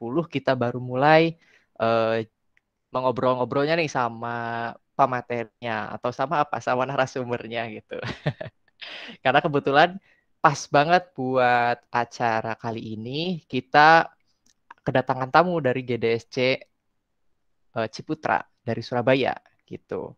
10 kita baru mulai mengobrol-ngobrolnya nih sama pematerinya atau sama apa? Sama narasumbernya gitu. Karena kebetulan pas banget buat acara kali ini kita kedatangan tamu dari GDSC Ciputra dari Surabaya gitu.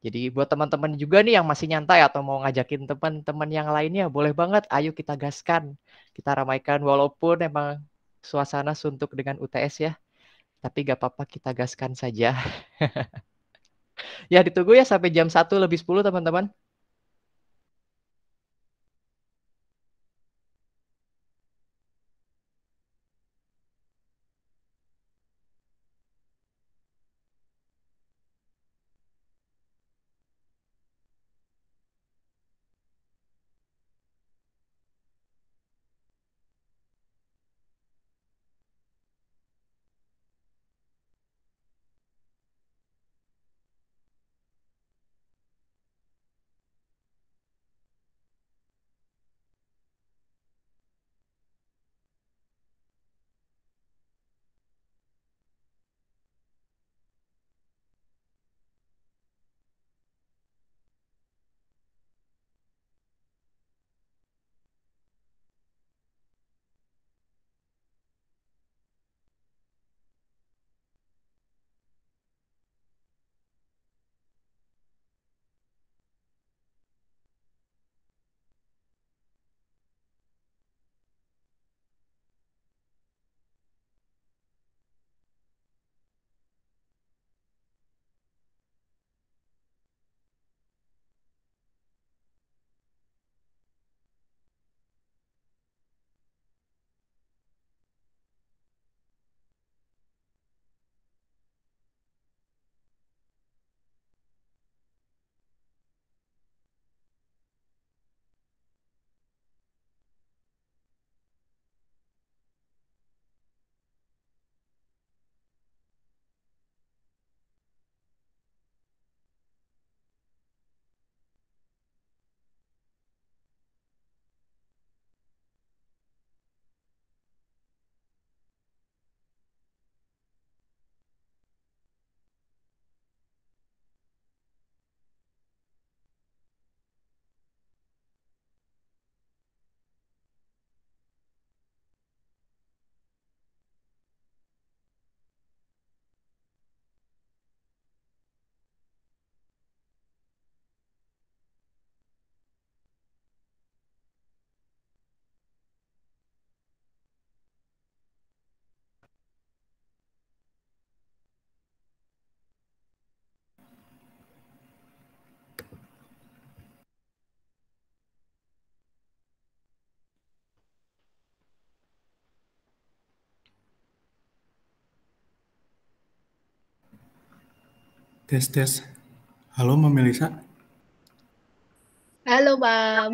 Jadi buat teman-teman juga nih yang masih nyantai atau mau ngajakin teman-teman yang lainnya, boleh banget, ayo kita gaskan, kita ramaikan walaupun emang suasana suntuk dengan UTS ya, tapi gak apa-apa kita gaskan saja. Ya ditunggu ya sampai jam 1:10 teman-teman. Tes tes. Halo Mbak Melisa. Halo, Bang.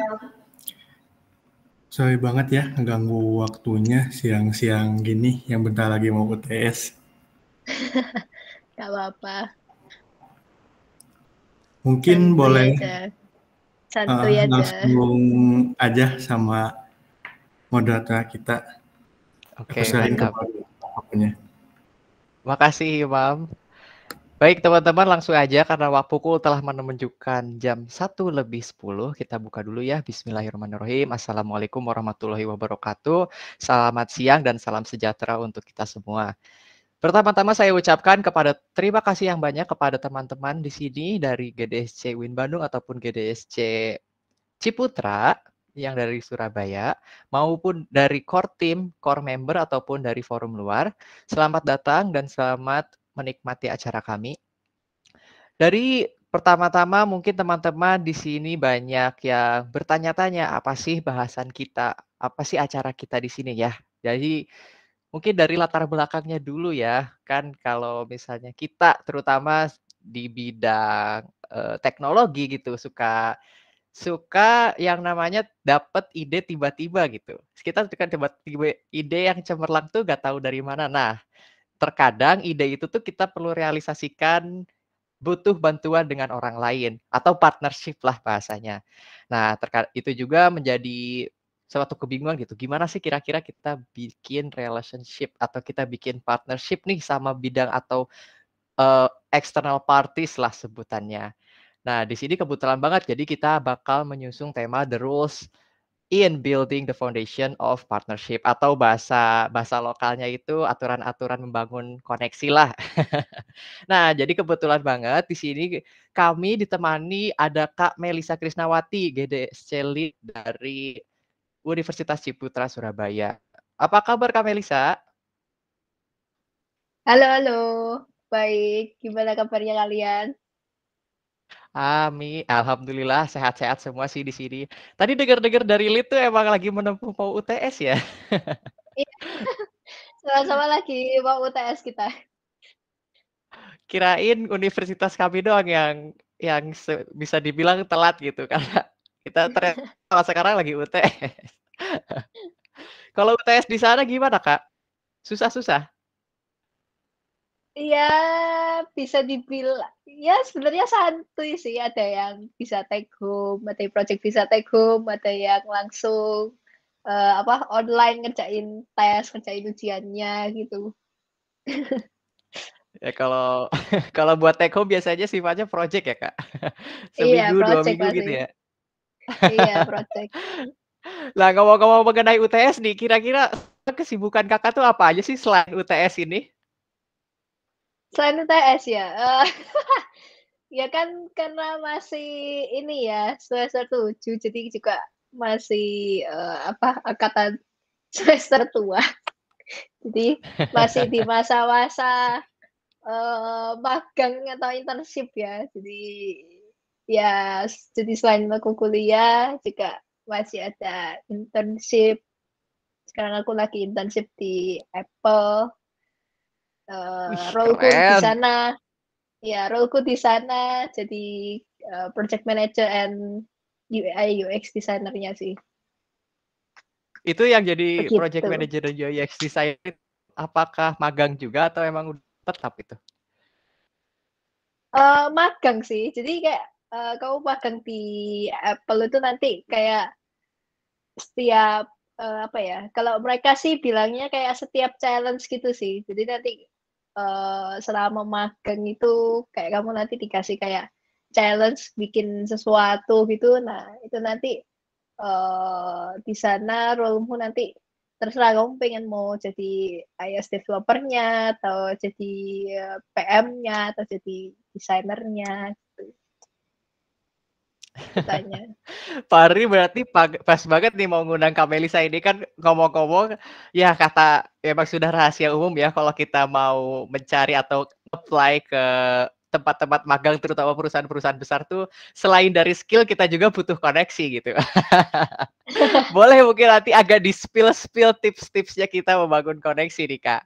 Sorry banget ya ngeganggu waktunya siang-siang gini yang bentar lagi mau UTS. Gak apa-apa. Mungkin Santuy boleh aja. Santuy aja. langsung aja sama moderator kita. Oke, Aku sering mantap. kepada waktunya. Makasih, Imam. Baik teman-teman, langsung aja karena waktu pukul telah menunjukkan jam 1:10. Kita buka dulu ya. Bismillahirrahmanirrahim. Assalamualaikum warahmatullahi wabarakatuh. Selamat siang dan salam sejahtera untuk kita semua. Pertama-tama saya ucapkan terima kasih yang banyak kepada teman-teman di sini dari GDSC Win Bandung ataupun GDSC Ciputra yang dari Surabaya maupun dari core team, core member ataupun dari forum luar. Selamat datang dan selamat menikmati acara kami. Dari pertama-tama mungkin teman-teman di sini banyak yang bertanya-tanya, apa sih bahasan kita? Apa sih acara kita di sini ya? Jadi mungkin dari latar belakangnya dulu ya. Kan kalau misalnya kita terutama di bidang teknologi gitu suka suka yang namanya dapat ide tiba-tiba gitu. Kita kan tiba-tiba ide yang cemerlang tuh gak tahu dari mana. Nah, terkadang ide itu tuh kita perlu realisasikan butuh bantuan dengan orang lain atau partnership lah bahasanya. Nah, itu juga menjadi suatu kebingungan gitu. Gimana sih kira-kira kita bikin relationship atau kita bikin partnership nih sama bidang atau external parties lah sebutannya. Nah, di sini kebetulan banget jadi kita bakal menyusung tema The Rules in Building the Foundation of Partnership atau bahasa bahasa lokalnya itu aturan-aturan membangun koneksi lah. Nah, jadi kebetulan banget di sini kami ditemani ada Kak Melisa Krisnawati, GDSC Lead dari Universitas Ciputra Surabaya. Apa kabar Kak Melisa? Halo, halo. Baik, gimana kabarnya kalian? Amin, alhamdulillah sehat-sehat semua sih di sini. Tadi dengar-dengar dari Lead tuh emang lagi menempuh mau UTS ya? Iya, sama-sama lagi mau UTS kita. Kirain universitas kami doang yang bisa dibilang telat gitu karena kita ternyata sekarang lagi UTS. Kalau UTS di sana gimana, Kak? Susah-susah? Iya, bisa dibilang, ya sebenarnya santuy sih. Ada yang bisa take home, ada yang project bisa take home, ada yang langsung online ngerjain tes, ngerjain ujiannya gitu. Ya kalau kalau buat take home biasanya sifatnya project ya, Kak? Iya, Seminggu, 2 project minggu gitu masih. ya? Iya, project. Nah, ngomong-ngomong mengenai UTS nih, kira-kira kesibukan Kakak tuh apa aja sih selain UTS ini? Selain UTS ya, ya kan karena masih ini ya semester 7 jadi juga masih, angkatan semester tua. Jadi masih di masa-masa, magang atau internship ya. Jadi ya jadi selain aku kuliah juga masih ada internship. Sekarang aku lagi internship di Apple, Wih, role-ku di keren. sana. Ya, role-ku di sana jadi, project manager and UI UX designer-nya sih, Itu yang jadi project begitu. manager dan UX design apakah magang juga atau emang udah tetap itu? Magang sih, jadi kayak, kamu magang di Apple itu nanti kayak setiap, kalau mereka sih bilangnya kayak setiap challenge gitu sih. Jadi nanti, selama magang itu kayak kamu nanti dikasih kayak challenge bikin sesuatu gitu, nah itu nanti di sana role-mu nanti terserah kamu pengen mau jadi iOS developer-nya atau jadi, PM-nya atau jadi desainernya gitu, ceritanya. Fahri berarti pas banget nih mau ngundang Kak Melisa ini kan ngomong-ngomong ya kata emang sudah rahasia umum ya kalau kita mau mencari atau apply ke tempat-tempat magang terutama perusahaan-perusahaan besar tuh selain dari skill kita juga butuh koneksi gitu. Boleh mungkin nanti agak di-spill tips-tipsnya kita membangun koneksi nih Kak.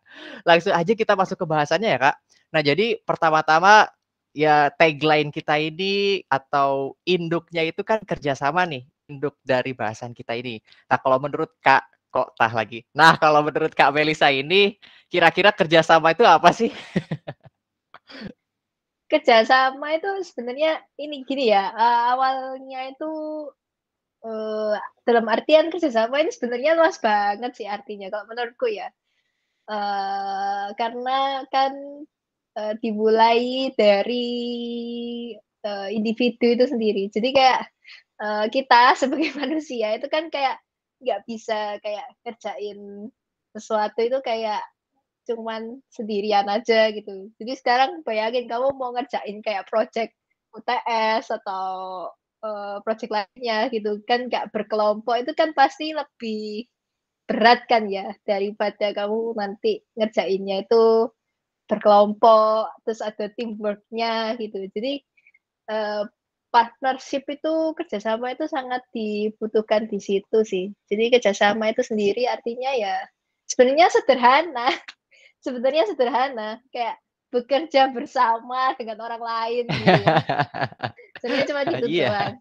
Langsung aja kita masuk ke bahasannya ya Kak. Nah jadi pertama-tama ya tagline kita ini atau induknya itu kan kerjasama nih, induk dari bahasan kita ini. Nah kalau menurut Kak, kok tah lagi. Nah kalau menurut Kak Melisa ini, kira-kira kerjasama itu apa sih? Kerjasama itu sebenarnya ini gini ya, awalnya itu, dalam artian kerjasama ini sebenarnya luas banget sih artinya kalau menurutku ya. Karena kan, dimulai dari, individu itu sendiri. Jadi kayak, kita sebagai manusia itu kan kayak nggak bisa kayak ngerjain sesuatu itu kayak cuman sendirian aja gitu. Jadi sekarang bayangin kamu mau ngerjain kayak project UTS atau, project lainnya gitu kan nggak berkelompok itu kan pasti lebih berat kan ya daripada kamu nanti ngerjainnya itu berkelompok, terus ada teamwork-nya gitu. Jadi, eee, partnership itu, kerjasama itu sangat dibutuhkan di situ sih. Jadi kerjasama itu sendiri artinya ya sebenarnya sederhana sebenarnya sederhana, kayak bekerja bersama dengan orang lain gitu ya. Sebenarnya cuma gitu Iya, doang,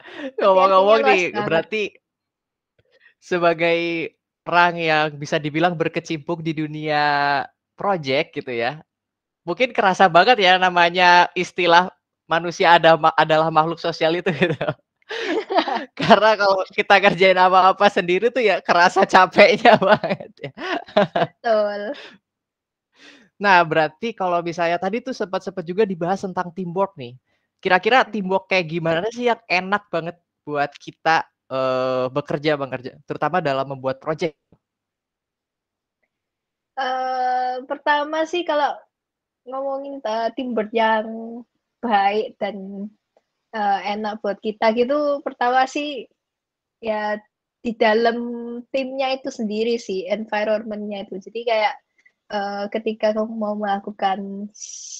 tapi artinya ngomong-ngomong luas nih, banget. berarti sebagai orang yang bisa dibilang berkecimpung di dunia project gitu ya, mungkin kerasa banget ya namanya istilah manusia adalah makhluk sosial itu gitu. Karena kalau kita kerjain apa-apa sendiri tuh ya kerasa capeknya banget ya. Betul. Nah, berarti kalau misalnya tadi tuh sempat juga dibahas tentang teamwork nih. Kira-kira Mhm. teamwork kayak gimana sih yang enak banget buat kita, bekerja terutama dalam membuat project? Pertama sih kalau ngomongin, teamwork yang baik dan, enak buat kita gitu, pertama sih ya di dalam timnya itu sendiri sih, environment-nya itu. Jadi kayak, ketika kamu mau melakukan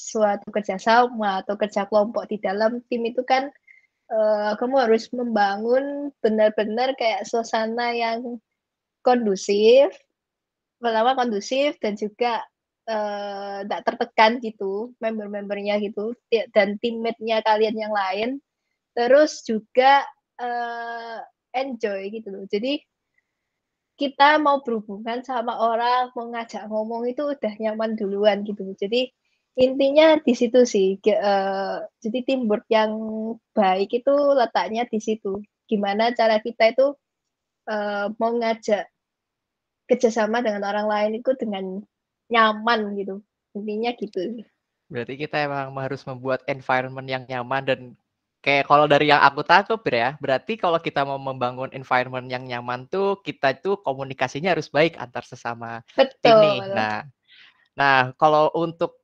suatu kerjasama atau kerja kelompok di dalam tim itu kan, kamu harus membangun benar-benar kayak suasana yang kondusif, pertama kondusif dan juga, nggak tertekan gitu member-membernya gitu, dan teammate-nya kalian yang lain, terus juga, eee, enjoy gitu loh. Jadi kita mau berhubungan sama orang, mau ngajak ngomong itu udah nyaman duluan gitu. Jadi intinya di situ sih, jadi teamwork yang baik itu letaknya di situ. Gimana cara kita itu, mau ngajak kerjasama dengan orang lain itu dengan nyaman gitu, intinya gitu. Berarti kita emang harus membuat environment yang nyaman dan kayak kalau dari yang aku tangkep ya, berarti kalau kita mau membangun environment yang nyaman tuh, kita tuh komunikasinya harus baik antar sesama tim nih. Betul. Nah, kalau untuk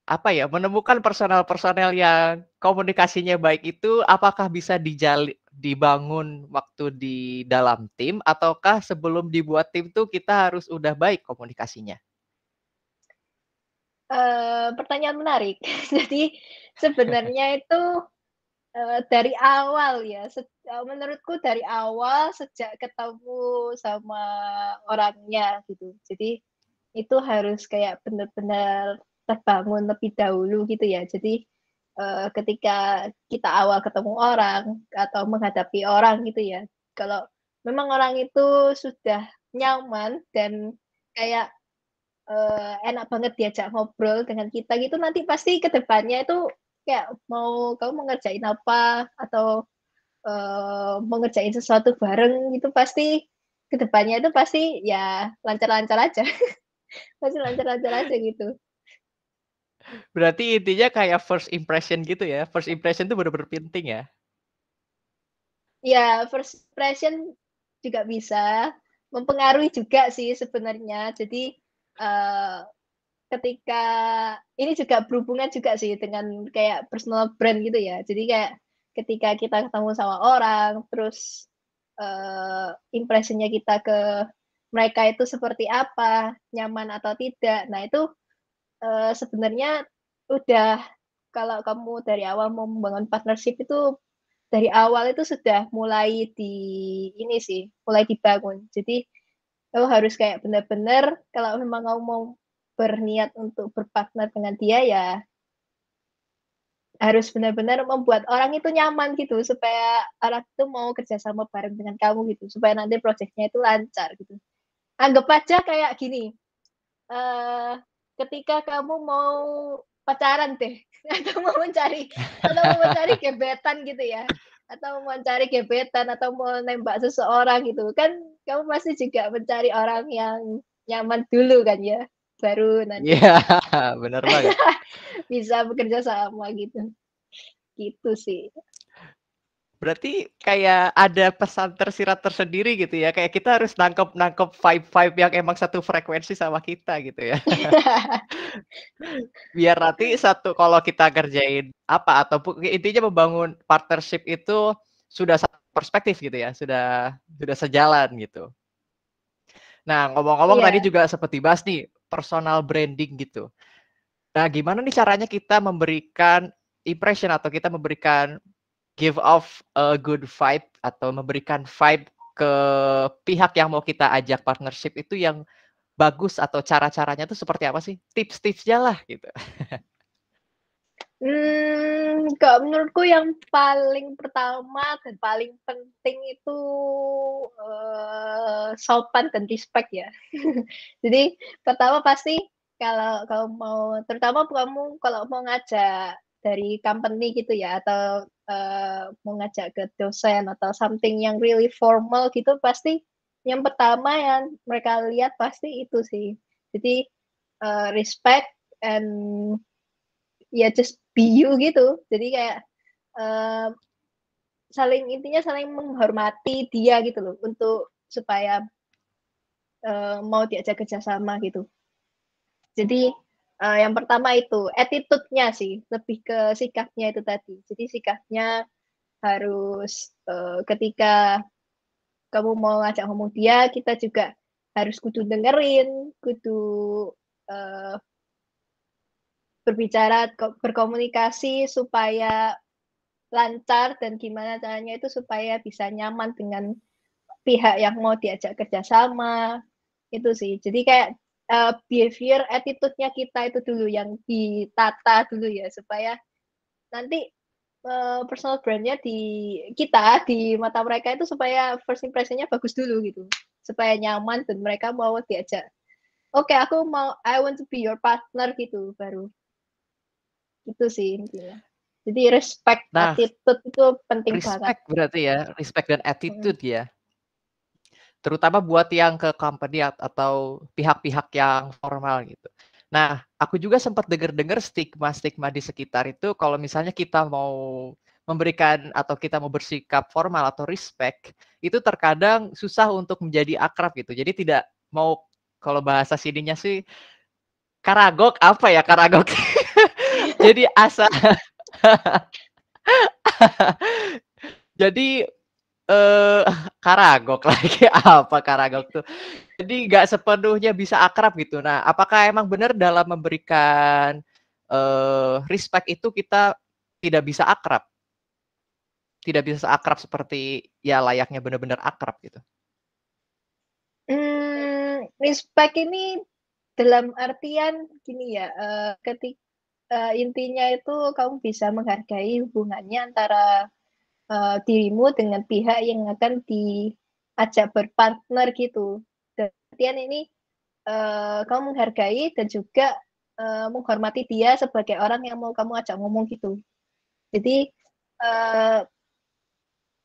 apa ya, menemukan personel-personel yang komunikasinya baik itu apakah bisa dibangun waktu di dalam tim ataukah sebelum dibuat tim tuh kita harus udah baik komunikasinya? Pertanyaan menarik. Jadi sebenarnya itu, dari awal ya, menurutku dari awal sejak ketemu sama orangnya gitu. Jadi itu harus kayak benar-benar terbangun lebih dahulu gitu ya. Jadi, ketika kita awal ketemu orang atau menghadapi orang gitu ya, kalau memang orang itu sudah nyaman dan kayak, enak banget diajak ngobrol dengan kita gitu, nanti pasti ke depannya itu kayak kamu mau ngerjain apa atau, mau ngerjain sesuatu bareng gitu pasti ke depannya itu pasti ya lancar-lancar aja, pasti lancar-lancar aja gitu. Berarti intinya kayak first impression gitu ya, first impression tuh bener-bener penting ya? Ya, first impression juga bisa, mempengaruhi juga sih sebenarnya. Jadi, eee, ketika ini juga berhubungan juga sih dengan kayak personal brand gitu ya. Jadi kayak ketika kita ketemu sama orang, terus, impression-nya kita ke mereka itu seperti apa, nyaman atau tidak. Nah itu, sebenarnya udah kalau kamu dari awal mau membangun partnership itu dari awal itu sudah mulai ini sih, mulai dibangun. Jadi, kamu harus kayak benar-benar kalau memang kamu mau berniat untuk berpartner dengan dia, ya harus benar-benar membuat orang itu nyaman gitu, supaya orang itu mau kerjasama bareng dengan kamu gitu, supaya nanti projeknya itu lancar gitu. Anggap aja kayak gini, eee, ketika kamu mau pacaran deh, atau mau mencari gebetan gitu ya, atau mau mencari gebetan, atau mau nembak seseorang gitu, kan kamu pasti juga mencari orang yang nyaman dulu kan ya, baru Iya, nanti bener banget. bisa bekerja sama gitu, gitu sih. Berarti kayak ada pesan tersirat tersendiri gitu ya, kayak kita harus nangkep-nangkep vibe-vibe yang emang satu frekuensi sama kita gitu ya. Biar nanti kalau kita kerjain apa, ataupun intinya membangun partnership itu sudah satu perspektif gitu ya, sudah sejalan gitu. Nah, ngomong-ngomong tadi Iya. juga seperti dibahas nih, personal branding gitu. Nah, gimana nih caranya kita memberikan impression atau kita memberikan give off a good vibe atau memberikan vibe ke pihak yang mau kita ajak partnership itu yang bagus atau cara-caranya tuh seperti apa sih? Tips-tipsnya lah gitu. Kalau menurutku yang paling pertama dan paling penting itu, sopan dan respect ya. Jadi pertama pasti kalau kamu mau terutama kamu kalau mau ngajak dari company gitu ya, atau mau ngajak ke dosen atau something yang really formal gitu, pasti yang pertama yang mereka lihat pasti itu sih. Jadi respect and ya just be you gitu. Jadi kayak intinya saling menghormati dia gitu loh, untuk supaya mau diajak kerjasama gitu. Jadi yang pertama itu attitude-nya sih, lebih ke sikapnya itu tadi. Jadi sikapnya harus ketika kamu mau ngajak ngomong dia, kita juga harus kudu dengerin, kudu berbicara, berkomunikasi supaya lancar, dan gimana caranya itu supaya bisa nyaman dengan pihak yang mau diajak kerjasama itu sih. Jadi kayak behavior, attitude-nya kita itu dulu yang ditata dulu ya, supaya nanti personal brand-nya di mata mereka itu supaya first impression-nya bagus dulu gitu, supaya nyaman dan mereka mau diajak. Oke, aku mau, I want to be your partner gitu, baru itu sih intinya. Jadi respect, Nah, attitude itu penting banget. respect berarti ya, respect dan attitude ya. Terutama buat yang ke company atau pihak-pihak yang formal gitu. Nah, aku juga sempat dengar-dengar stigma-stigma di sekitar itu kalau misalnya kita mau memberikan atau kita mau bersikap formal atau respect, itu terkadang susah untuk menjadi akrab gitu. Jadi tidak mau, kalau bahasa sininya sih karagok, apa ya karagok? Jadi jadi karagok lagi, apa karagok tuh? Jadi nggak sepenuhnya bisa akrab gitu. Nah, apakah emang benar dalam memberikan respect itu kita tidak bisa akrab? Tidak bisa akrab seperti ya layaknya benar-benar akrab gitu. Respect ini dalam artian gini ya, intinya itu kamu bisa menghargai hubungannya antara dirimu dengan pihak yang akan diajak berpartner gitu. Dan artian ini kamu menghargai dan juga menghormati dia sebagai orang yang mau kamu ajak ngomong gitu. Jadi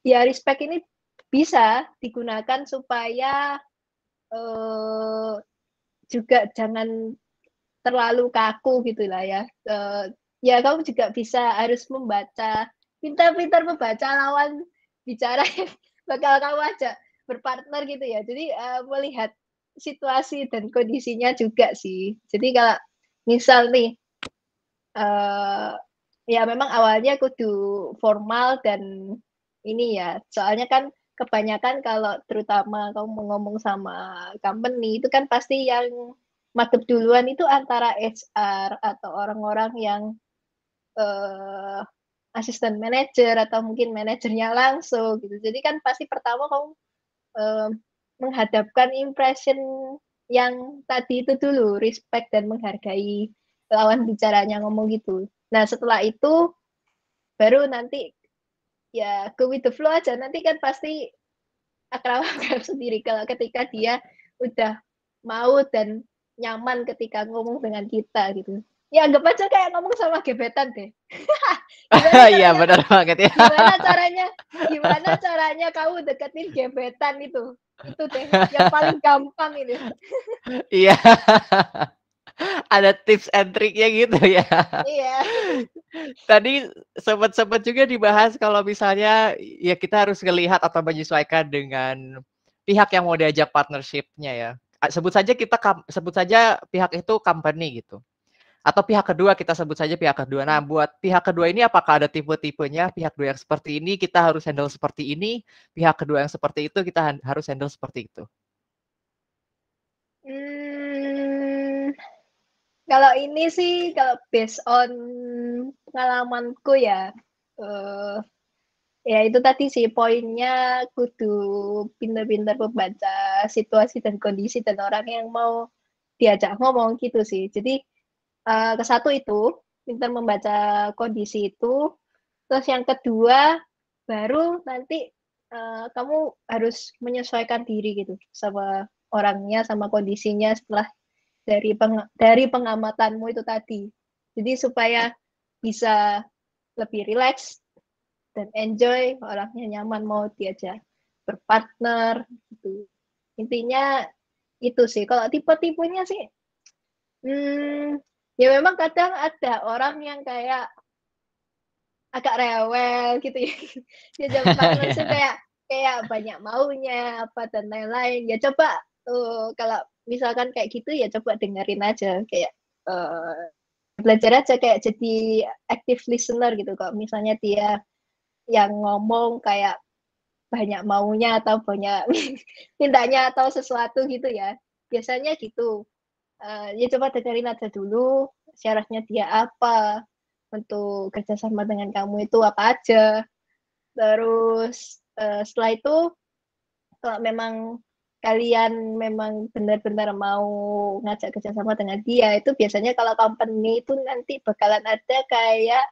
ya respect ini bisa digunakan supaya juga jangan terlalu kaku gitu lah ya. Ya kamu juga bisa harus membaca, pintar-pintar membaca lawan bicara yang bakal kamu ajak berpartner gitu ya. Jadi melihat situasi dan kondisinya juga sih. Jadi kalau misal nih ya memang awalnya kudu formal dan ini ya, soalnya kan kebanyakan kalau terutama kamu mau ngomong sama company itu kan pasti yang madep duluan itu antara HR atau orang-orang yang asisten manajer atau mungkin manajernya langsung gitu. Jadi kan pasti pertama kamu menghadapkan impression yang tadi itu dulu, respect dan menghargai lawan bicaranya ngomong gitu. Nah setelah itu baru nanti ya go with the flow aja, nanti kan pasti akrab sendiri kalau ketika dia udah mau dan nyaman ketika ngomong dengan kita gitu. Ya anggap aja kayak ngomong sama gebetan deh. Iya benar banget ya. Gimana caranya kamu deketin gebetan itu? Itu deh yang paling gampang ini. Iya. Ada tips and triknya gitu ya. Iya. Tadi sempat juga dibahas kalau misalnya ya kita harus ngelihat atau menyesuaikan dengan pihak yang mau diajak partnership-nya ya. Sebut saja pihak itu company gitu. Atau pihak kedua, kita sebut saja pihak kedua. Nah, buat pihak kedua ini apakah ada tipe-tipenya? Pihak kedua yang seperti ini kita harus handle seperti ini, pihak kedua yang seperti itu kita harus handle seperti itu. Kalau ini sih, kalau based on pengalamanku ya, ya itu tadi sih poinnya, kudu pintar-pintar membaca situasi dan kondisi dan orang yang mau diajak ngomong gitu sih. Jadi ke satu itu pintar membaca kondisi itu, terus yang kedua baru nanti kamu harus menyesuaikan diri gitu sama orangnya, sama kondisinya setelah dari pengamatanmu itu tadi. Jadi supaya bisa lebih rileks dan enjoy, orangnya nyaman mau diajak berpartner gitu. Intinya itu sih. Kalau tipe-tipenya sih, ya memang kadang ada orang yang kayak agak rewel gitu ya. Diajak partnership kayak kayak banyak maunya apa dan lain-lain. Ya coba kalau misalkan kayak gitu ya coba dengerin aja kayak belajar aja kayak jadi active listener gitu. Kalau misalnya dia yang ngomong kayak banyak maunya atau banyak mintanya atau sesuatu gitu ya. Biasanya gitu. Ya coba dengerin aja dulu syaratnya dia apa untuk kerjasama dengan kamu itu apa aja. Terus setelah itu kalau memang kalian memang benar-benar mau ngajak kerjasama dengan dia itu biasanya kalau company itu nanti bakalan ada kayak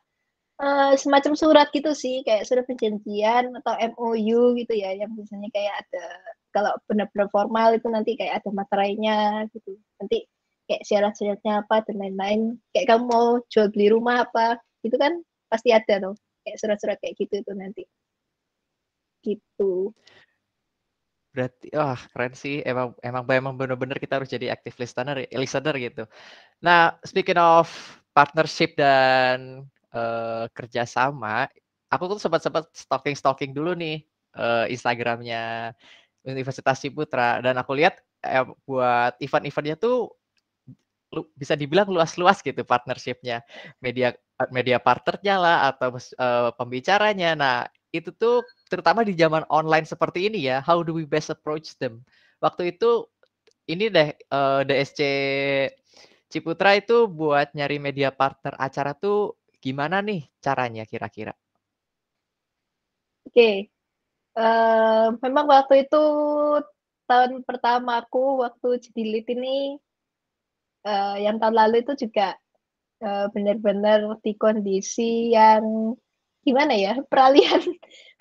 semacam surat gitu sih, kayak surat perjanjian atau MOU gitu ya, yang biasanya kayak ada, kalau benar-benar formal itu nanti kayak ada materainya gitu. Nanti kayak syarat-syaratnya apa dan lain-lain. Kayak kamu mau jual beli rumah apa, gitu kan pasti ada tuh. Kayak surat-surat kayak gitu itu nanti. Gitu. Berarti wah keren sih. Emang bener-bener kita harus jadi active listener gitu. Nah, speaking of partnership dan kerjasama, aku tuh sempat stalking dulu nih Instagramnya Universitas Ciputra dan aku lihat buat event-eventnya tuh bisa dibilang luas-luas gitu partnershipnya, media media partnernya lah atau pembicaranya. Nah itu tuh terutama di zaman online seperti ini ya, how do we best approach them? Waktu itu ini deh DSC Ciputra itu buat nyari media partner acara tuh gimana nih caranya kira-kira? Oke. Memang waktu itu tahun pertamaku waktu jadi lead ini, yang tahun lalu itu juga benar-benar di kondisi yang gimana ya, peralihan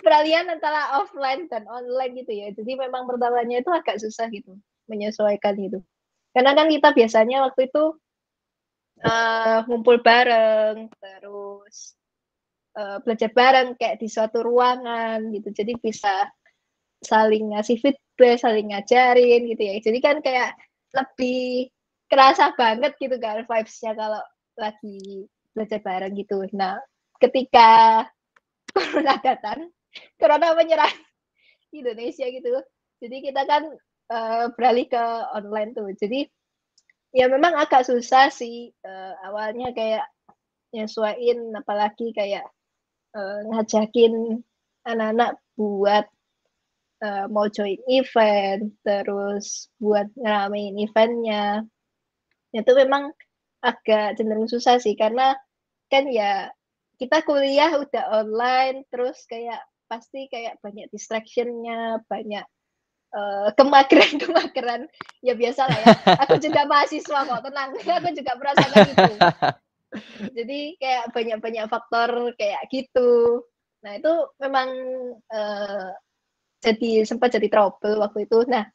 peralihan antara offline dan online gitu ya. Jadi memang pertamanya itu agak susah gitu menyesuaikan gitu. Karena kan kita biasanya waktu itu ngumpul bareng, terus belajar bareng kayak di suatu ruangan gitu. Jadi bisa saling ngasih feedback, saling ngajarin gitu ya. Jadi kan kayak lebih kerasa banget gitu kan vibes-nya kalau lagi belajar bareng gitu. Nah, ketika corona datang, corona menyerang Indonesia gitu. Jadi kita kan beralih ke online tuh. Jadi ya memang agak susah sih awalnya kayak nyesuaiin apalagi kayak ngajakin anak-anak buat mau join event, terus buat ngeramein eventnya. Itu memang agak cenderung susah sih karena kan ya kita kuliah udah online terus kayak pasti kayak banyak distractionnya, banyak kemageran-kemageran. Ya biasa lah ya. Aku juga mahasiswa kok, tenang. Aku juga merasakan itu. Jadi kayak banyak-banyak faktor kayak gitu. Nah itu memang sempat jadi trouble waktu itu. Nah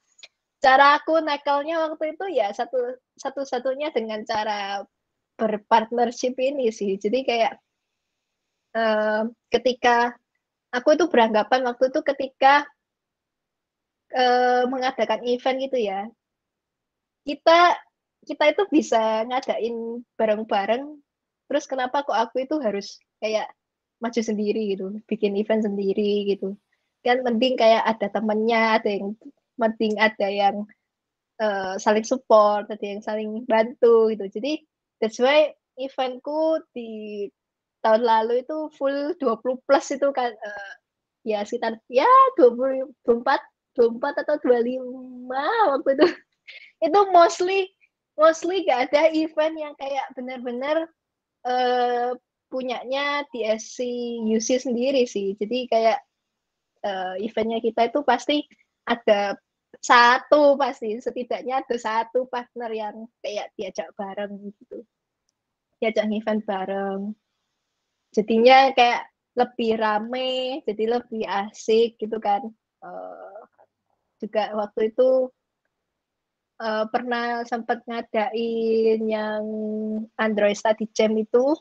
cara aku nakalnya waktu itu ya satu-satunya dengan cara berpartnership ini sih. Jadi kayak ketika aku itu beranggapan waktu itu ketika mengadakan event gitu ya, kita kita itu bisa ngadain bareng-bareng. Terus kenapa kok aku itu harus kayak maju sendiri gitu, bikin event sendiri gitu. Kan mending kayak ada temennya, mending ada yang saling support, ada yang saling bantu gitu. Jadi that's why eventku di tahun lalu itu full 20 plus itu kan ya sekitar ya 24 atau 25 waktu itu. Itu mostly gak ada event yang kayak benar-benar punyanya DSC UC sendiri sih. Jadi kayak eventnya kita itu pasti ada setidaknya ada satu partner yang kayak diajak bareng gitu, diajak event bareng. Jadinya kayak lebih rame, jadi lebih asik gitu kan. Juga waktu itu pernah sempat ngadain yang Android Study Jam itu.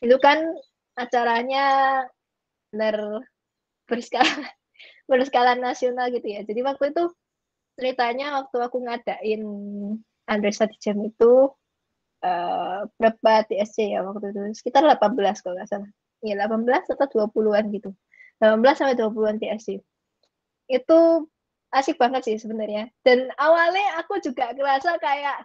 Itu kan acaranya benar berskala berskala nasional gitu ya. Jadi waktu itu ceritanya waktu aku ngadain Andre Study Jam itu berapa TSC ya waktu itu? Sekitar 18 kalau nggak salah. Ya 18 atau 20-an gitu. 18 sampai 20-an TSC. Itu asik banget sih sebenarnya. Dan awalnya aku juga ngerasa kayak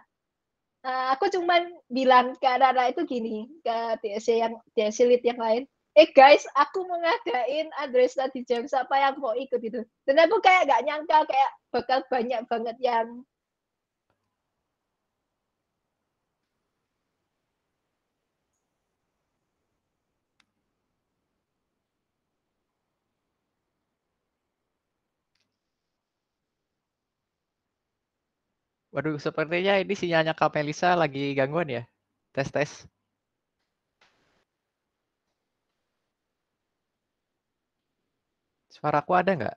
aku cuman bilang ke anak-anak itu gini ke TSC lead yang lain. Guys, aku mau ngadain Andre Study Jam, siapa yang mau ikut itu? Dan aku kayak gak nyangka kayak bakal banyak banget yang Waduh, sepertinya ini sinyalnya Kak Melisa lagi gangguan ya. Tes tes. Suaraku ada nggak?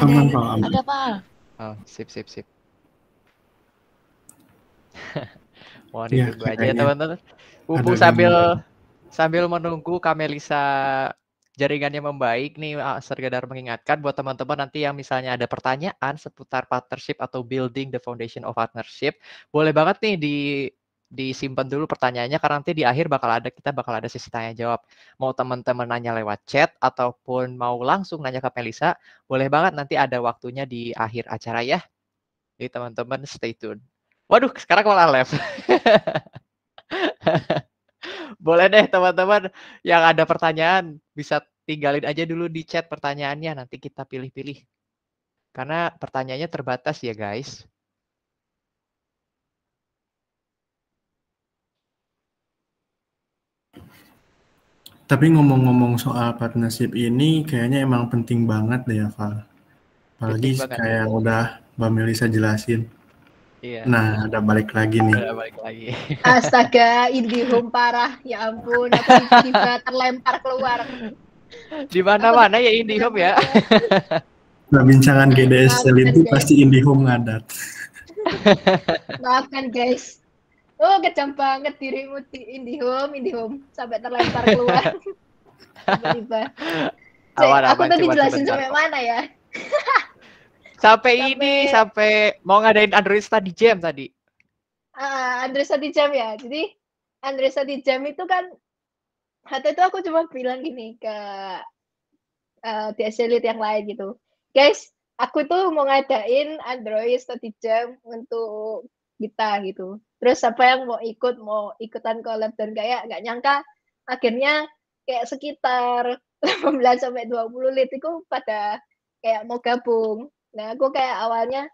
Aman Pak, aman. Ada Pak. Oh, sip sip sip. Mohon Iya, ditunggu aja ya kayaknya teman-teman. Mumpung ada gangguan. sambil menunggu Kak Melisa jaringannya membaik nih, sekedar mengingatkan buat teman-teman nanti yang misalnya ada pertanyaan seputar partnership atau building the foundation of partnership, boleh banget nih disimpan dulu pertanyaannya karena nanti di akhir kita bakal ada sesi tanya jawab. Mau teman-teman nanya lewat chat ataupun mau langsung nanya ke Melisa, boleh banget nanti ada waktunya di akhir acara ya. Jadi teman-teman stay tune. Waduh, sekarang malah live. Boleh deh teman-teman yang ada pertanyaan bisa tinggalin aja dulu di chat pertanyaannya, nanti kita pilih-pilih. Karena pertanyaannya terbatas ya guys. Tapi ngomong-ngomong soal partnership ini kayaknya emang penting banget deh ya, Val. Penting Apalagi banget. kayak yang udah Mbak Melisa jelasin. Iya, Nah, ada balik lagi nih. udah balik lagi. astaga, IndiHome parah. Ya ampun, aku tiba-tiba terlempar keluar. Di Aku mana-mana ya tiba-tiba IndiHome terlempar ya. keluar. Perbincangan GDS Maafkan itu guys. pasti IndiHome ngadat. Maafkan guys. Oh, kejam banget dirimu di IndiHome sampai terlempar keluar tiba-tiba. Aku Aman-aman, tadi cuma jelasin sebentar sampai kok. mana ya? Sampai mau ngadain Android Study Jam tadi. Andre Study Jam ya. Jadi Andre Study Jam itu kan waktu itu aku cuma bilang gini ke DSC Lead yang lain gitu. Guys, aku tuh mau ngadain Android Study Jam untuk kita gitu. Terus siapa yang mau ikutan collab dan kayak nggak nyangka akhirnya kayak sekitar 18 sampai 20 lead itu pada kayak mau gabung. Nah, aku kayak awalnya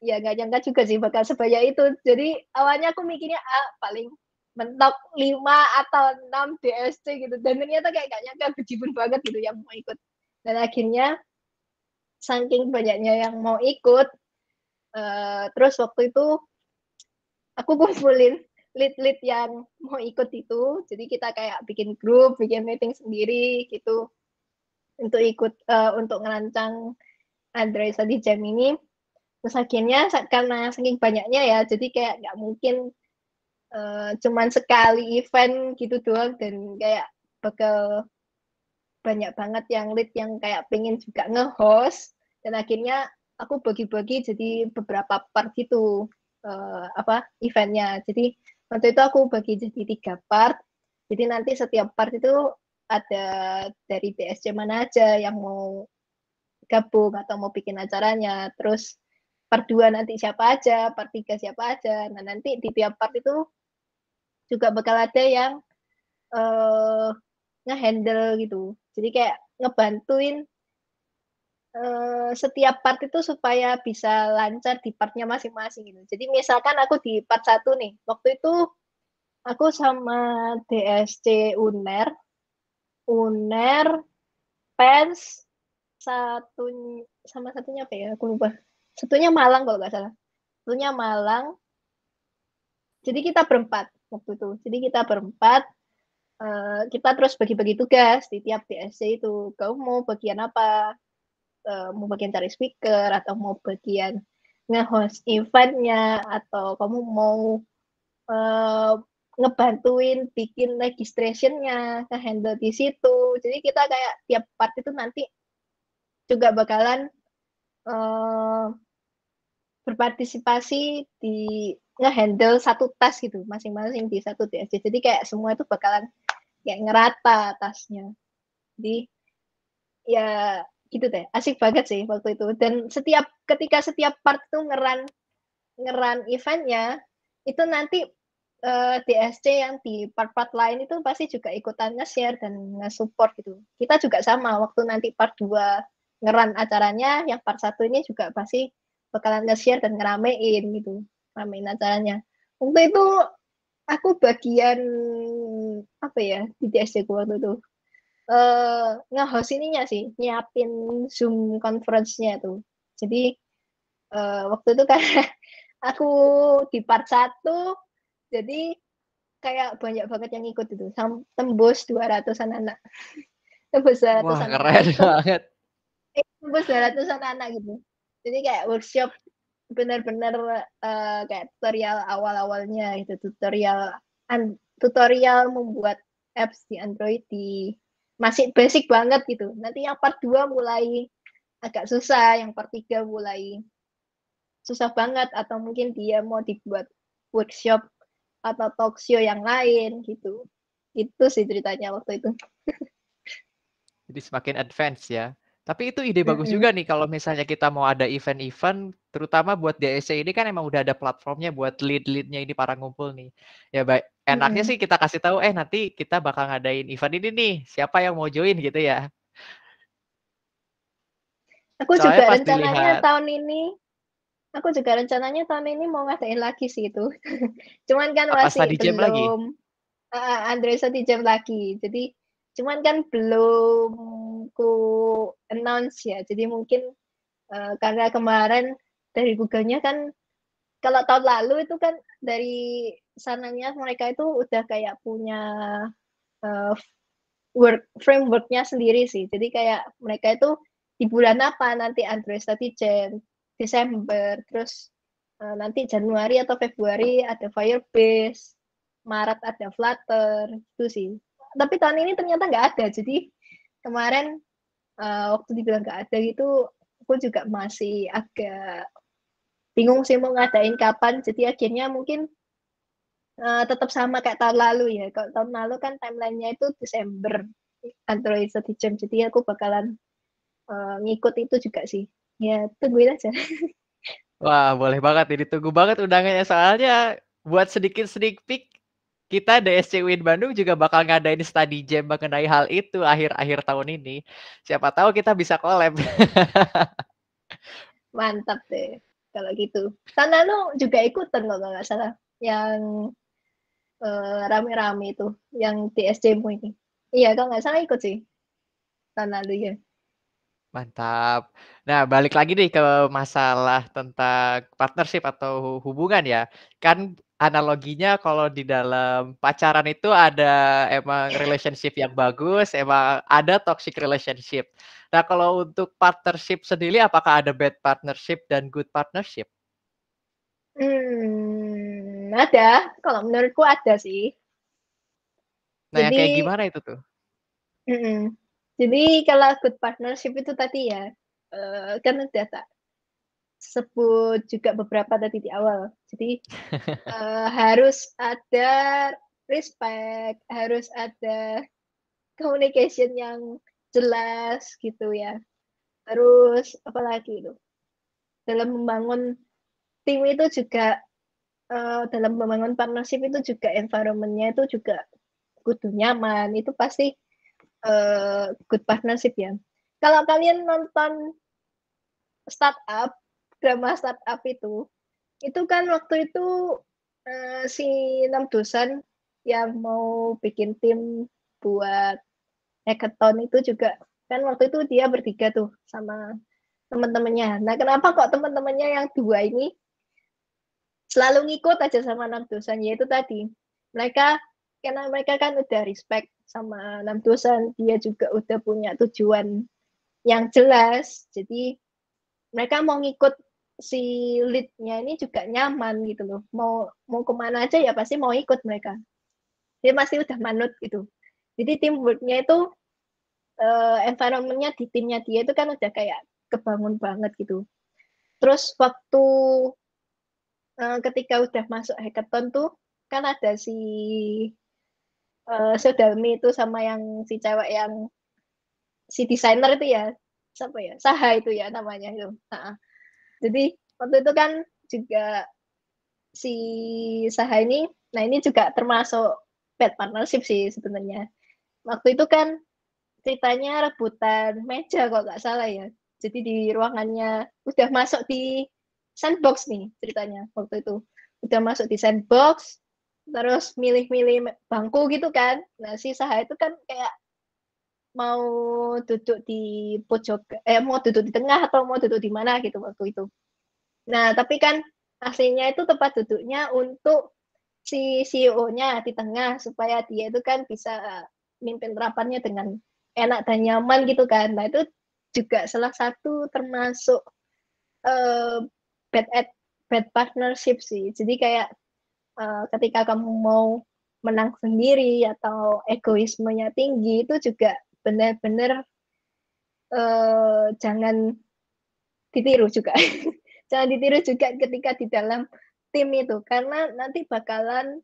ya nggak nyangka juga sih bakal sebanyak itu. Jadi awalnya aku mikirnya paling mentok 5 atau 6 DSC gitu. Dan ternyata kayak nggak nyangka bejibun banget gitu yang mau ikut. Dan akhirnya saking banyaknya yang mau ikut, terus waktu itu aku kumpulin lead-lead yang mau ikut itu. Jadi kita kayak bikin grup, bikin meeting sendiri gitu untuk ikut untuk ngerancang Andre Study Jam ini. Terus akhirnya karena saking banyaknya ya, jadi kayak nggak mungkin cuman sekali event gitu doang dan kayak bakal banyak banget yang lead yang kayak pengen juga nge-host dan akhirnya aku bagi-bagi jadi beberapa part gitu eventnya. Jadi waktu itu aku bagi jadi 3 part. Jadi nanti setiap part itu ada dari DSC mana aja yang mau gabung atau mau bikin acaranya. Terus part 2 nanti siapa aja, part 3 siapa aja. Nah, nanti di tiap part itu juga bakal ada yang nge-handle gitu. Jadi kayak ngebantuin setiap part itu supaya bisa lancar di partnya masing-masing gitu. Jadi misalkan aku di part 1 nih, waktu itu aku sama DSC UNER, PENS, satunya apa ya? Aku lupa. Satunya Malang kalau nggak salah. Satunya Malang. Jadi kita berempat waktu itu. Jadi kita berempat, kita terus bagi-bagi tugas di tiap DSC itu. Kamu mau bagian apa? Mau bagian cari speaker atau mau bagian nge-host eventnya atau kamu mau ngebantuin bikin registration-nya, nge-handle di situ. Jadi kita kayak tiap part itu nanti juga bakalan berpartisipasi di nge-handle satu task gitu, masing-masing di satu DSC. Jadi kayak semua itu bakalan kayak ngerata tasknya. Jadi ya gitu deh, asik banget sih waktu itu. Dan ketika setiap part itu ngeran eventnya, itu nanti DSC yang di part-part lain itu pasti juga ikutan nge-share dan nge-support gitu. Kita juga sama, waktu nanti part 2 ngeran acaranya, yang part 1 ini juga pasti bakalan nge-share dan ngeramein gitu, ramein acaranya. Waktu itu aku bagian apa ya di DSC waktu itu nge-host ininya sih, nyiapin Zoom conference-nya tuh. Jadi waktu itu kan aku di part 1, jadi kayak banyak banget yang ikut itu, tembus 200-an anak. Tembus Wah, 200-an anak keren ikut, banget. tembus 200-an anak gitu. Jadi kayak workshop benar-benar kayak tutorial awal-awalnya gitu, tutorial membuat apps di Android masih basic banget gitu. Nanti yang part 2 mulai agak susah, yang part 3 mulai susah banget, atau mungkin dia mau dibuat workshop atau talk show yang lain gitu. Itu sih ceritanya waktu itu. Jadi semakin advance ya. Tapi itu ide bagus juga nih kalau misalnya kita mau ada event-event, terutama buat DSC ini kan emang udah ada platformnya buat lead-leadnya ini para ngumpul nih. Ya baik, enaknya sih kita kasih tahu, nanti kita bakal ngadain event ini nih, siapa yang mau join gitu ya. Aku Soalnya juga pas rencananya dilihat, tahun ini mau ngadain lagi sih itu. Cuman kan apa masih study jam lagi? belum Android Study Jam lagi. Jadi cuman kan belum ku announce ya. Jadi mungkin karena kemarin dari Google-nya kan, kalau tahun lalu itu kan dari sananya mereka itu udah kayak punya uh, framework-nya sendiri sih. Jadi kayak mereka itu di bulan apa nanti Android Study Jam, Desember, terus nanti Januari atau Februari ada Firebase, Maret ada Flutter, itu sih. Tapi tahun ini ternyata nggak ada. Jadi kemarin waktu dibilang nggak ada gitu, aku juga masih agak bingung sih mau ngadain kapan. Jadi akhirnya mungkin tetap sama kayak tahun lalu ya. Kalau tahun lalu kan timelinenya itu Desember Android Study Jam. Jadi aku bakalan ngikut itu juga sih. Ya tungguin aja. Wah, boleh banget nih, ditunggu banget undangannya. Soalnya buat sedikit sneak peek, kita DSC Win Bandung juga bakal ngadain study jam mengenai hal itu akhir-akhir tahun ini. Siapa tahu kita bisa collab. Mantap deh kalau gitu. Tahun lalu juga ikutan kalau nggak salah. Yang rame-rame itu. Yang DSC-mu ini. Iya kalau nggak salah ikut sih. Tahun lalu ya. Mantap. Nah, balik lagi nih ke masalah tentang partnership atau hubungan ya. Kan analoginya kalau di dalam pacaran itu ada emang relationship yang bagus, emang ada toxic relationship. Nah, kalau untuk partnership sendiri apakah ada bad partnership dan good partnership? Ada. Kalau menurutku ada sih. Nah, yang kayak Jadi, gimana itu tuh? jadi kalau good partnership itu tadi ya, kan udah tak sebut juga beberapa tadi di awal. Jadi harus ada respect, harus ada communication yang jelas gitu ya. Terus apalagi itu dalam membangun tim itu juga dalam membangun partnership itu juga environment-nya itu juga kudu nyaman. Itu pasti good partnership ya. Kalau kalian nonton startup, drama startup itu kan waktu itu si Nam Dosan yang mau bikin tim buat hackathon itu juga kan waktu itu dia bertiga tuh sama teman-temannya. Nah, kenapa kok teman-temannya yang dua ini selalu ngikut aja sama Nam Dosan? Yaitu tadi karena mereka kan udah respect sama Nam Dosan, dia juga udah punya tujuan yang jelas. Jadi mereka mau ngikut si lead-nya ini juga nyaman gitu loh. Mau kemana aja ya pasti mau ikut mereka. dia pasti udah manut gitu. Jadi teamworknya itu environment-nya di timnya dia itu kan udah kayak kebangun banget gitu. Terus waktu ketika udah masuk hackathon tuh kan ada si Sodalmi itu sama yang si cewek yang si desainer itu ya, siapa ya, Saha itu ya namanya itu. Nah, jadi waktu itu kan juga si Saha ini, nah ini juga termasuk bad partnership sih sebenarnya. Waktu itu kan ceritanya rebutan meja kalau nggak salah ya. Jadi di ruangannya udah masuk di sandbox nih ceritanya waktu itu. Udah masuk di sandbox, terus milih-milih bangku gitu kan. Nah si Saha itu kan kayak mau duduk di pojok, mau duduk di tengah atau mau duduk di mana gitu waktu itu. Nah tapi kan aslinya itu tempat duduknya untuk si CEO-nya di tengah supaya dia itu kan bisa mimpin rapannya dengan enak dan nyaman gitu kan. Nah itu juga salah satu termasuk uh, bad bad partnership sih. Jadi kayak ketika kamu mau menang sendiri atau egoismenya tinggi itu juga benar-benar jangan ditiru juga. Jangan ditiru juga ketika di dalam tim itu karena nanti bakalan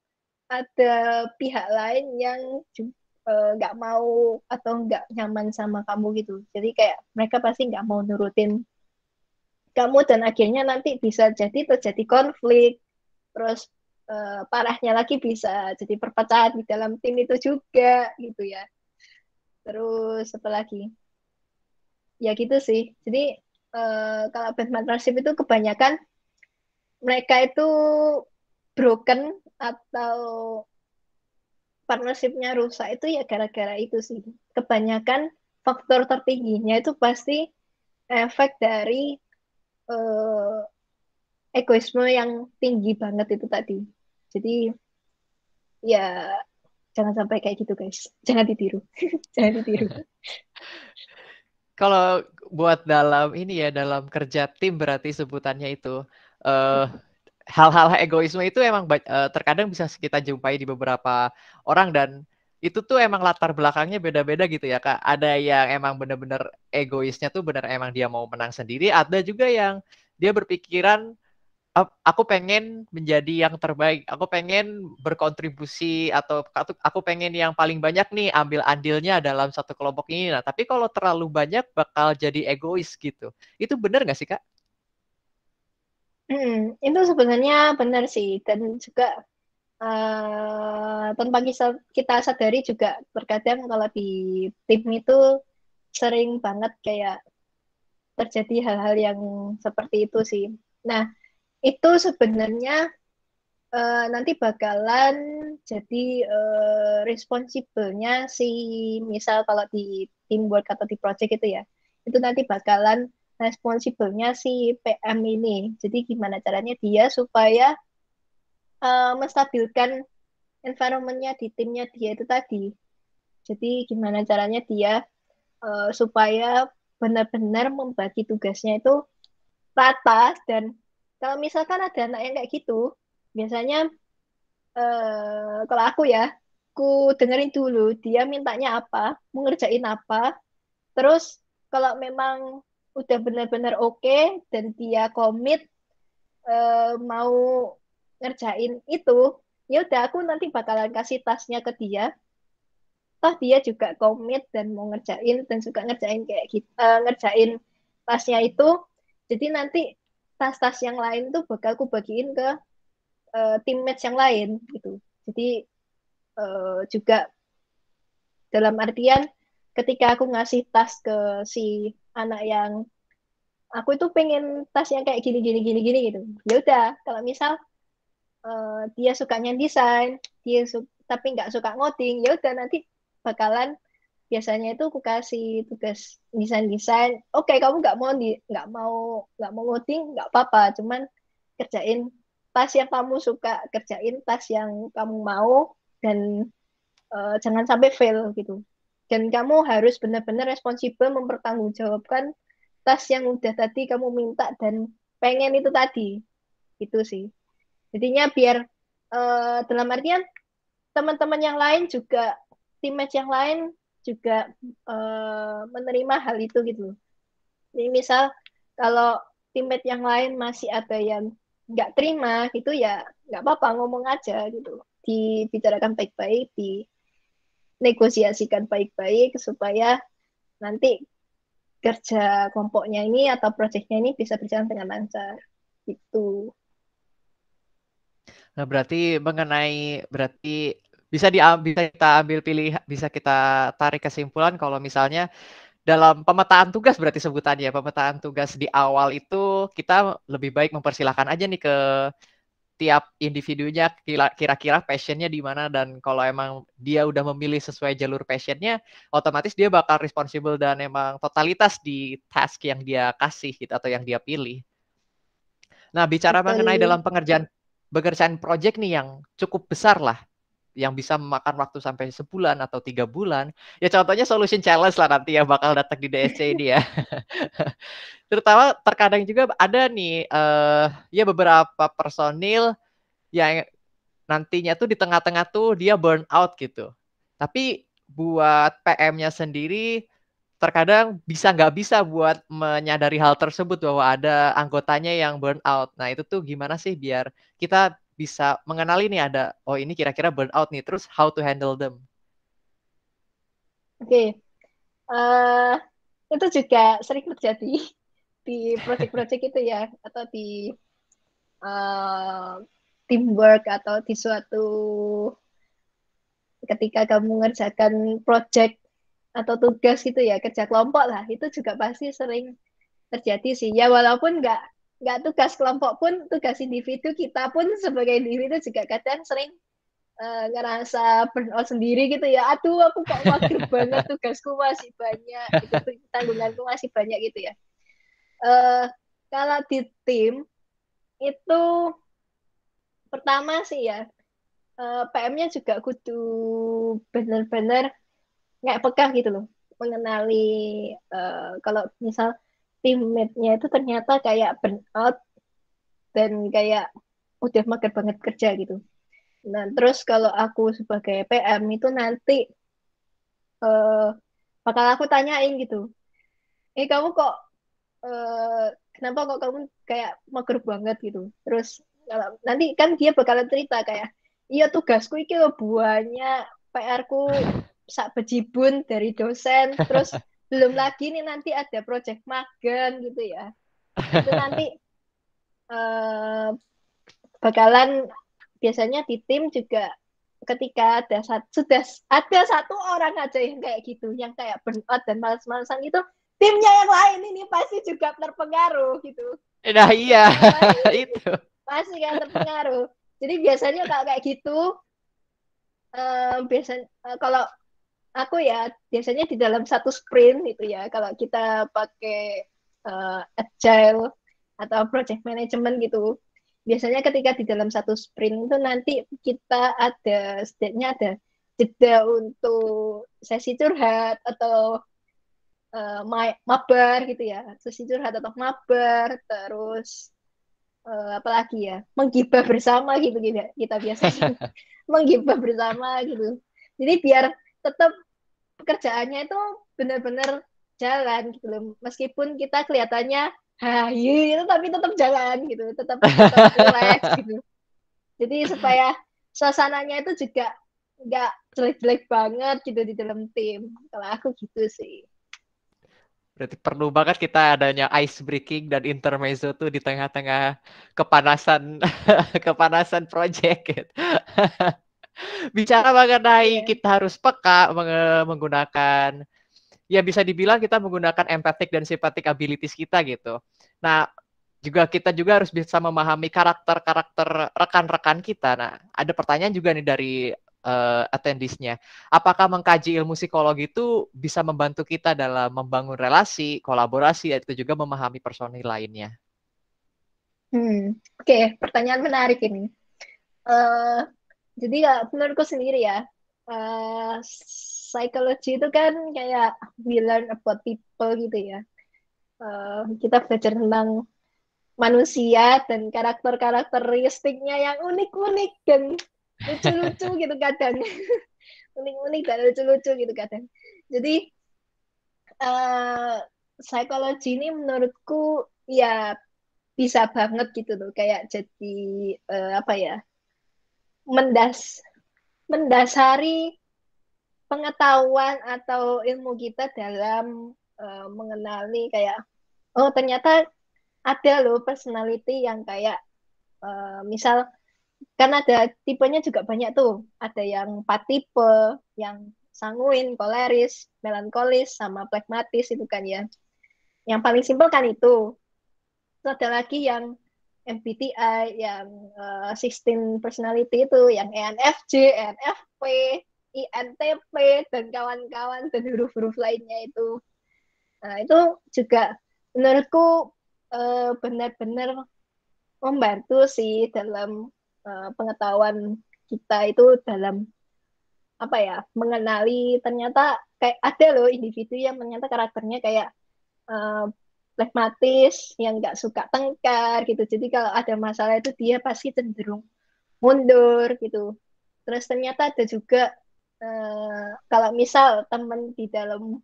ada pihak lain yang nggak mau atau nggak nyaman sama kamu gitu. Jadi kayak mereka pasti nggak mau nurutin kamu dan akhirnya nanti bisa jadi terjadi konflik. Terus parahnya lagi bisa jadi perpecahan di dalam tim itu juga gitu ya. Terus apa lagi? Ya gitu sih. Jadi kalau bad partnership itu kebanyakan mereka itu broken atau partnershipnya rusak itu ya gara-gara itu sih. Kebanyakan faktor tertingginya itu pasti efek dari eh, egoisme yang tinggi banget itu tadi. Jadi ya jangan sampai kayak gitu guys. Jangan ditiru. Jangan ditiru. Kalau buat dalam ini ya, dalam kerja tim berarti sebutannya itu, hal-hal egoisme itu emang terkadang bisa kita jumpai di beberapa orang dan itu tuh emang latar belakangnya beda-beda gitu ya Kak. Ada yang emang bener-bener egoisnya tuh bener emang dia mau menang sendiri, ada juga yang dia berpikiran aku pengen menjadi yang terbaik, aku pengen berkontribusi atau aku pengen yang paling banyak nih ambil andilnya dalam satu kelompok ini. Nah, tapi kalau terlalu banyak bakal jadi egois gitu. Itu benar nggak sih Kak? Itu sebenarnya benar sih dan juga tanpa kita sadari juga terkadang kalau di tim itu sering banget kayak terjadi hal-hal yang seperti itu sih. Nah, itu sebenarnya nanti bakalan jadi responsible-nya si misal kalau di teamwork atau di project itu ya, itu nanti bakalan responsible-nya si PM ini. Jadi gimana caranya dia supaya menstabilkan environment-nya di timnya dia itu tadi. Jadi gimana caranya dia supaya benar-benar membagi tugasnya itu rata dan kalau misalkan ada anak yang kayak gitu, biasanya kalau aku ya, aku dengerin dulu dia mintanya apa, mau ngerjain apa. Terus kalau memang udah benar-benar oke dan dia komit mau ngerjain itu, ya udah aku nanti bakalan kasih tasnya ke dia. Toh dia juga komit dan mau ngerjain dan suka ngerjain kayak gitu, ngerjain tasnya itu. Jadi nanti tas-tas yang lain tuh bakal aku bagiin ke teammates yang lain gitu. Jadi juga dalam artian ketika aku ngasih tas ke si anak yang aku itu pengen tas yang kayak gini gini gini gini gitu. Ya udah, kalau misal dia sukanya desain, tapi nggak suka ngoding, ya udah nanti bakalan biasanya itu aku kasih tugas desain-desain. Oke, kamu nggak mau ngoding, nggak apa-apa, cuman kerjain tas yang kamu suka, kerjain tas yang kamu mau dan jangan sampai fail gitu. Dan kamu harus benar-benar responsibel mempertanggungjawabkan tas yang udah tadi kamu minta dan pengen itu tadi. Itu sih. Jadinya biar dalam artian teman-teman yang lain juga, teammate yang lain juga menerima hal itu gitu. Jadi misal kalau teammate yang lain masih ada yang nggak terima gitu ya nggak apa-apa ngomong aja gitu, dibicarakan baik-baik, dinegosiasikan baik-baik supaya nanti kerja kelompoknya ini atau proyeknya ini bisa berjalan dengan lancar gitu. Nah, berarti bisa kita tarik kesimpulan kalau misalnya dalam pemetaan tugas berarti sebutannya pemetaan tugas di awal itu kita lebih baik mempersilahkan aja nih ke tiap individunya kira-kira passionnya di mana, dan kalau emang dia udah memilih sesuai jalur passionnya, otomatis dia bakal responsible dan emang totalitas di task yang dia kasih gitu atau yang dia pilih. Nah, bicara mengenai dalam Betul. pekerjaan project nih yang cukup besar lah, yang bisa memakan waktu sampai sebulan atau 3 bulan. Ya contohnya solution challenge lah nanti yang bakal datang di DSC ini ya. Terutama terkadang juga ada nih ya beberapa personil yang nantinya tuh di tengah-tengah tuh dia burn out gitu. Tapi buat PM-nya sendiri terkadang nggak bisa buat menyadari hal tersebut bahwa ada anggotanya yang burn out. Nah itu tuh gimana sih biar kita bisa mengenali nih ada, oh ini kira-kira burn out nih, terus how to handle them. Oke. Itu juga sering terjadi di project-project itu ya, atau di teamwork atau di suatu ketika kamu mengerjakan project atau tugas gitu ya, kerja kelompok lah, itu juga pasti sering terjadi sih ya, walaupun nggak tugas kelompok pun, tugas individu kita pun sebagai individu juga kadang sering ngerasa burnout sendiri gitu ya, aduh aku kok mager banget, tugasku masih banyak gitu, tanggunganku masih banyak gitu ya. Kalau di tim itu pertama sih ya, PM-nya juga kudu bener-bener nggak peka gitu loh, mengenali kalau misal teammate-nya itu ternyata kayak burnout dan kayak udah mager banget kerja gitu. Nah, terus kalau aku sebagai PM itu nanti uh, bakal aku tanyain gitu, kamu kok kenapa kok kamu kayak mager banget gitu. Terus nanti kan dia bakalan cerita kayak, iya tugasku iki loh banyak, PR-ku sak bejibun dari dosen, terus belum lagi nih nanti ada project magang gitu ya. Itu nanti uh, bakalan biasanya di tim juga ketika sudah ada satu orang aja yang kayak gitu, yang kayak burnout dan malas-malasan itu, timnya yang lain ini pasti juga terpengaruh gitu. Nah iya, Timnya yang lain itu. pasti kan terpengaruh. Jadi biasanya kalau kayak gitu, biasanya kalau aku ya biasanya di dalam satu sprint itu ya, kalau kita pakai agile atau project management gitu, biasanya ketika di dalam satu sprint itu nanti kita ada setidaknya ada jeda untuk sesi curhat atau mabar gitu ya, sesi curhat atau mabar, terus apalagi ya, menggibah bersama gitu kita biasanya menggibah bersama gitu. Jadi biar tetap pekerjaannya itu benar-benar jalan gitu loh. Meskipun kita kelihatannya hayu itu tapi tetap jalan gitu, tetap relax gitu. Jadi supaya suasananya itu juga nggak jelek-jelek banget gitu di dalam tim. Kalau aku gitu sih. Berarti perlu banget kita adanya ice breaking dan intermezzo tuh di tengah-tengah kepanasan kepanasan project gitu. Bicara mengenai Iya. kita harus peka menggunakan, ya bisa dibilang kita menggunakan empathic dan sympathetic abilities kita gitu. Nah, kita juga harus bisa memahami karakter-karakter rekan-rekan kita. Nah, ada pertanyaan juga nih dari attendees-nya. Apakah mengkaji ilmu psikologi itu bisa membantu kita dalam membangun relasi, kolaborasi, dan itu juga memahami personil lainnya? Oke, pertanyaan menarik ini. Jadi menurutku sendiri ya, psikologi itu kan kayak we learn about people gitu ya. Kita belajar tentang manusia dan karakteristiknya yang unik-unik dan lucu-lucu gitu kadang. Unik-unik dan lucu-lucu gitu kadang. Jadi psikologi ini menurutku ya bisa banget gitu loh, kayak jadi apa ya, mendasari pengetahuan atau ilmu kita dalam mengenali kayak, oh ternyata ada loh personality yang kayak misal kan ada tipenya juga banyak tuh. Ada yang 4 tipe, yang sanguin, koleris, melankolis, sama plekmatis itu kan ya. Yang paling simpel kan itu. Terus ada lagi yang MBTI, yang 16 personality itu, yang ENFJ, ENFP, INTP, dan kawan-kawan, dan huruf-huruf lainnya itu. Nah, itu juga menurutku benar-benar membantu sih dalam pengetahuan kita itu dalam apa ya, mengenali ternyata kayak ada loh individu yang ternyata karakternya kayak uh, pragmatis, yang nggak suka tengkar gitu. Jadi kalau ada masalah itu dia pasti cenderung mundur gitu. Terus ternyata ada juga kalau misal temen di dalam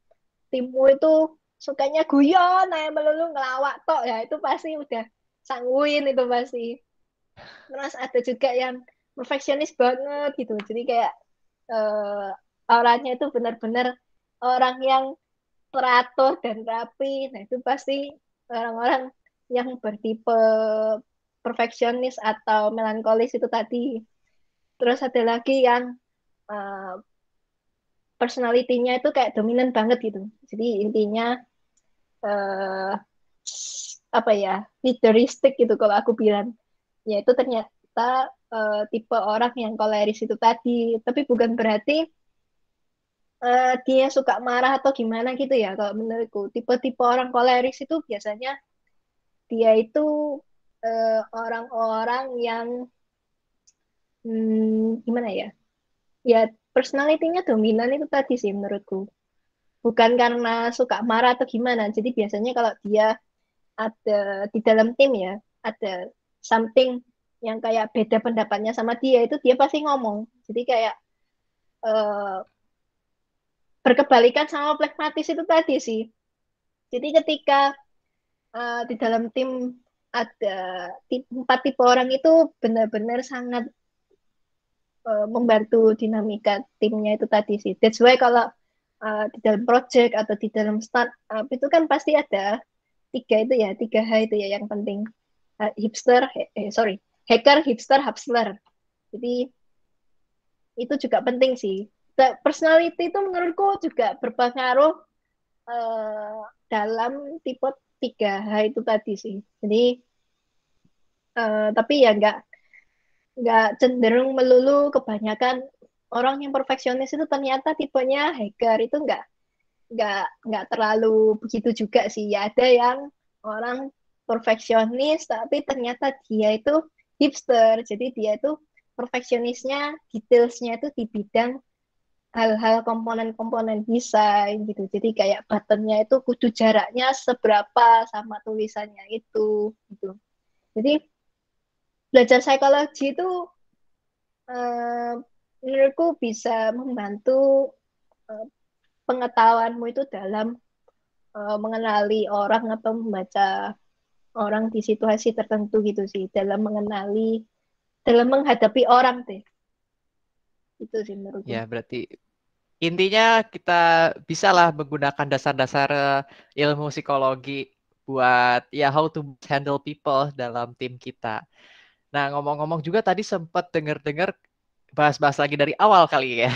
timmu itu sukanya guyon, melulu ngelawak tok ya, itu pasti udah sanguin itu pasti. Terus ada juga yang perfeksionis banget gitu. Jadi kayak orangnya itu benar-benar orang yang teratur dan rapi. Nah, itu pasti orang-orang yang bertipe perfeksionis atau melankolis itu tadi. Terus ada lagi yang uh, personality-nya itu kayak dominan banget gitu. Jadi intinya uh, apa ya, leaderistik gitu kalau aku bilang. Yaitu ternyata tipe orang yang koleris itu tadi. Tapi bukan berarti dia suka marah atau gimana gitu ya. Kalau menurutku tipe-tipe orang koleris itu biasanya dia itu orang-orang yang gimana ya, ya personality-nya dominan itu tadi sih menurutku. Bukan karena suka marah atau gimana. Jadi biasanya kalau dia ada di dalam tim ya, ada something yang kayak beda pendapatnya sama dia, itu dia pasti ngomong. Jadi kayak uh, berkebalikan sama pragmatis itu tadi sih. Jadi ketika di dalam tim ada 4 tipe orang itu benar-benar sangat membantu dinamika timnya itu tadi sih. That's why kalau di dalam project atau di dalam startup itu kan pasti ada 3 H itu ya yang penting. Hipster, sorry, hacker, hipster, hustler. Jadi itu juga penting sih. Personality itu menurutku juga berpengaruh dalam tipe 3H itu tadi sih. Jadi tapi ya nggak cenderung melulu, kebanyakan orang yang perfeksionis itu ternyata tipenya hacker itu nggak terlalu begitu juga sih. Ya ada yang orang perfeksionis tapi ternyata dia itu hipster. Jadi dia itu perfeksionisnya, detailsnya itu di bidang hal-hal komponen-komponen desain gitu. Jadi kayak buttonnya itu kudu jaraknya seberapa sama tulisannya itu gitu. Jadi belajar psikologi itu eh, menurutku bisa membantu eh, pengetahuanmu itu dalam mengenali orang atau membaca orang di situasi tertentu gitu sih, dalam mengenali, dalam menghadapi orang deh. Itu sih menurutku. Ya, berarti intinya kita bisalah menggunakan dasar-dasar ilmu psikologi buat ya how to handle people dalam tim kita. Nah, ngomong-ngomong juga tadi sempat dengar-dengar bahas-bahas lagi dari awal kali ya.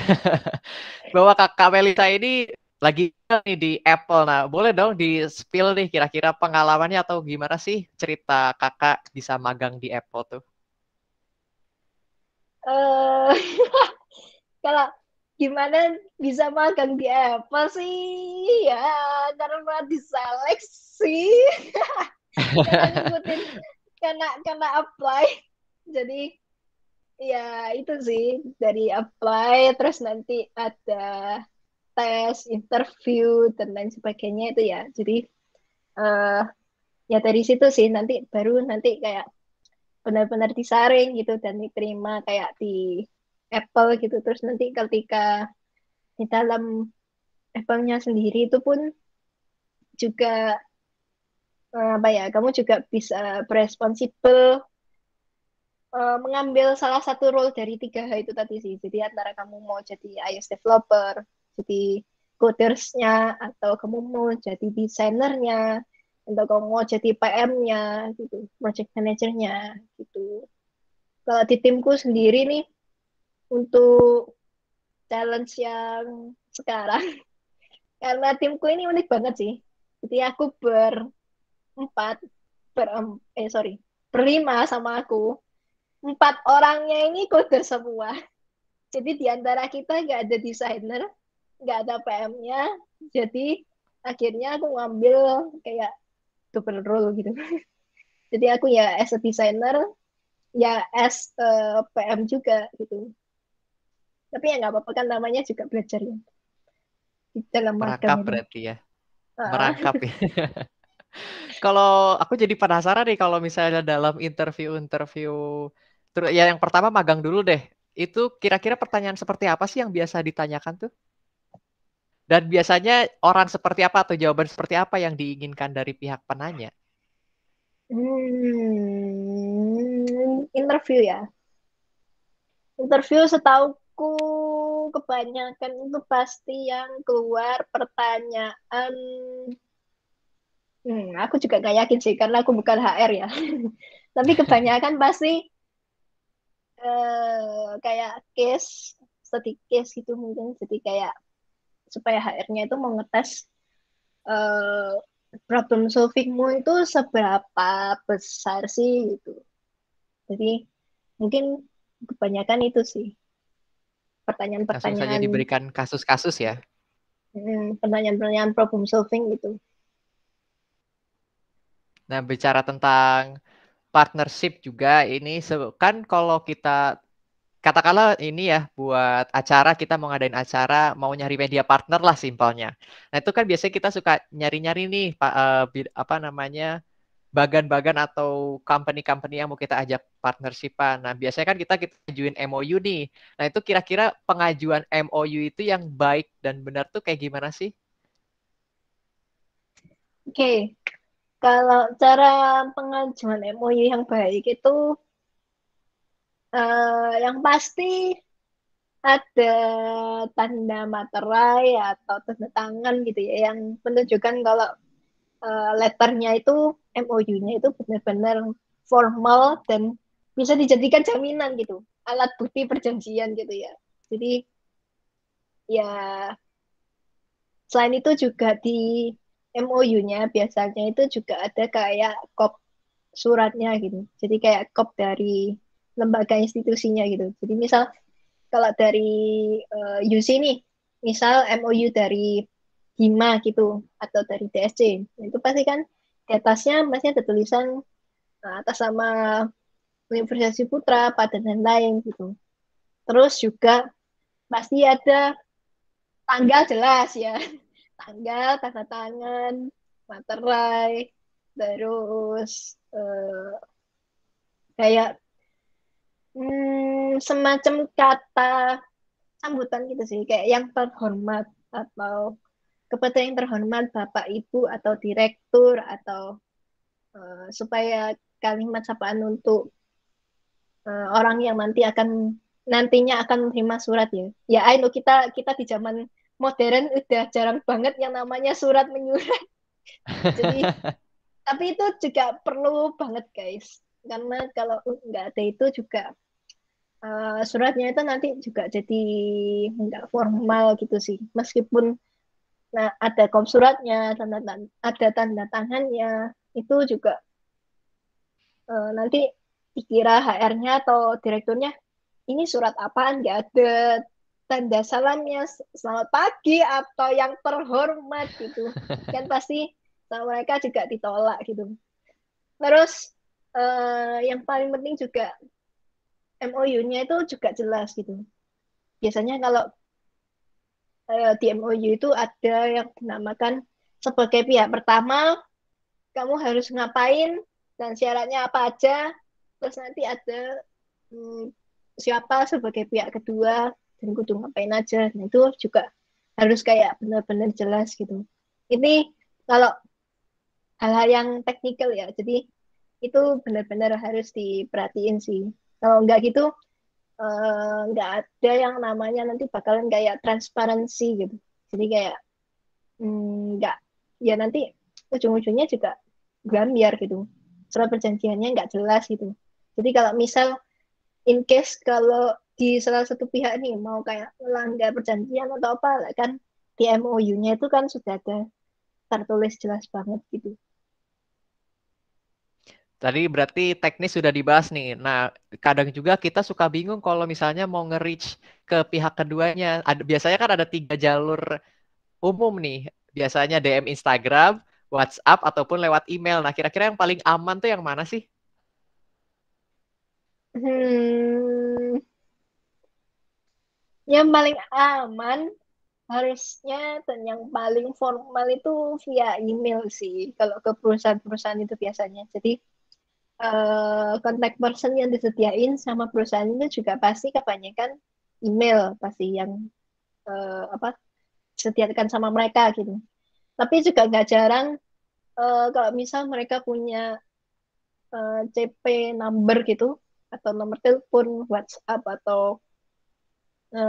Bahwa Kakak Melita ini lagi nih di Apple. Nah, boleh dong di-spill nih kira-kira pengalamannya atau gimana sih cerita Kakak bisa magang di Apple tuh? eh Kalau gimana bisa magang di Apple sih? Ya, karena diseleksi, karena ngikutin, karena apply. Jadi ya itu sih, dari apply terus nanti ada tes, interview dan lain sebagainya itu ya. Jadi eh ya dari situ sih nanti kayak benar-benar disaring gitu dan diterima kayak di Apple gitu. Terus nanti ketika di dalam Apple-nya sendiri itu pun juga apa ya, kamu juga bisa beresponsibel mengambil salah satu role dari 3 hal itu tadi sih. Jadi antara kamu mau jadi iOS developer, jadi codersnya, atau kamu mau jadi desainernya, atau kamu mau jadi PM-nya gitu, project manajernya gitu. Kalau di timku sendiri nih, untuk challenge yang sekarang, karena timku ini unik banget sih. Jadi aku berempat, sorry, berlima sama aku. 4 orangnya ini coder semua. Jadi di antara kita nggak ada desainer, nggak ada PM-nya. Jadi akhirnya aku ngambil kayak double role gitu. Jadi aku ya as a designer, ya as PM juga gitu. Tapi ya nggak apa-apa kan, namanya juga belajar ya di dalam magang Merangkap itu. berarti ya. Ah, Merangkap ya. Kalau aku jadi penasaran nih kalau misalnya dalam interview-interview ya yang pertama magang dulu deh. Itu kira-kira pertanyaan seperti apa sih yang biasa ditanyakan tuh? Dan biasanya orang seperti apa atau jawaban seperti apa yang diinginkan dari pihak penanya? interview ya. Interview setauku kebanyakan itu pasti yang keluar pertanyaan. Aku juga gak yakin sih karena aku bukan HR ya. Tapi kebanyakan pasti kayak study case gitu mungkin. Jadi kayak supaya HR-nya itu mau ngetes eh, problem solvingmu itu seberapa besar sih gitu. Jadi mungkin kebanyakan itu sih Langsung saja pertanyaan-pertanyaan, diberikan kasus-kasus ya. pertanyaan-pertanyaan problem solving gitu. Nah, bicara tentang partnership juga ini kan kalau kita katakanlah ini ya buat acara kita mau ngadain acara mau nyari media partner lah simpelnya. Nah itu kan biasanya kita suka nyari-nyari nih Pak apa namanya bagan-bagan atau company-company yang mau kita ajak partnershipan. Nah biasanya kan kita ajuin MOU nih. Nah itu kira-kira pengajuan MOU itu yang baik dan benar tuh kayak gimana sih? Oke, kalau cara pengajuan MOU yang baik itu yang pasti ada tanda materai atau tanda tangan gitu ya yang menunjukkan kalau letternya itu, MOU-nya itu benar-benar formal dan bisa dijadikan jaminan gitu, alat bukti perjanjian gitu ya. Jadi ya selain itu juga di MOU-nya biasanya itu juga ada kayak kop suratnya gitu. Jadi kayak kop dari lembaga institusinya gitu. Jadi misal kalau dari UC nih, misal MOU dari Hima gitu atau dari DSC, itu pasti kan di atasnya masih ada tulisan atas nama Universitas Putra, pada dan lain gitu. Terus juga pasti ada tanggal jelas ya, tanggal, tanda tangan, materai, terus kayak semacam kata sambutan gitu sih, kayak yang terhormat atau kepada yang terhormat Bapak Ibu atau direktur atau supaya kalimat sapaan untuk orang yang nantinya akan menerima surat ya. Ya, I know kita kita di zaman modern udah jarang banget yang namanya surat menyurat. Jadi, tapi itu juga perlu banget guys. Karena kalau nggak ada itu juga suratnya itu nanti juga jadi nggak formal gitu sih. Meskipun ada kop suratnya, ada tanda tangannya, itu juga nanti dikira HR-nya atau direkturnya ini surat apaan, nggak ada tanda salamnya selamat pagi atau yang terhormat gitu kan, pasti sama mereka juga ditolak gitu. Terus yang paling penting juga MOU-nya itu juga jelas gitu. Biasanya kalau di MOU itu ada yang dinamakan sebagai pihak pertama kamu harus ngapain dan syaratnya apa aja. Terus nanti ada siapa sebagai pihak kedua dan kudu ngapain aja. Nah, itu juga harus kayak benar-benar jelas gitu. Ini kalau hal-hal yang teknikal ya, jadi itu benar-benar harus diperhatiin sih. Kalau nggak gitu, nggak ada yang namanya nanti bakalan kayak transparansi gitu. Jadi kayak nggak, ya nanti ujung-ujungnya juga gambiar gitu. Surat perjanjiannya nggak jelas gitu. Jadi kalau misal in case kalau di salah satu pihak nih mau kayak melanggar perjanjian atau apa lah kan di MOU-nya itu kan sudah ada tertulis jelas banget gitu. Tadi berarti teknis sudah dibahas nih. Nah, kadang juga kita suka bingung kalau misalnya mau nge-reach ke pihak keduanya. Biasanya kan ada 3 jalur umum nih. Biasanya DM Instagram, WhatsApp, ataupun lewat email. Nah, kira-kira yang paling aman tuh yang mana sih? Hmm, yang paling aman harusnya dan yang paling formal itu via email sih kalau ke perusahaan-perusahaan itu biasanya. Jadi kontak person yang disediain sama perusahaan itu juga pasti kebanyakan email pasti yang apa disediakan sama mereka gitu. Tapi juga nggak jarang kalau misal mereka punya CP number gitu atau nomor telepon WhatsApp atau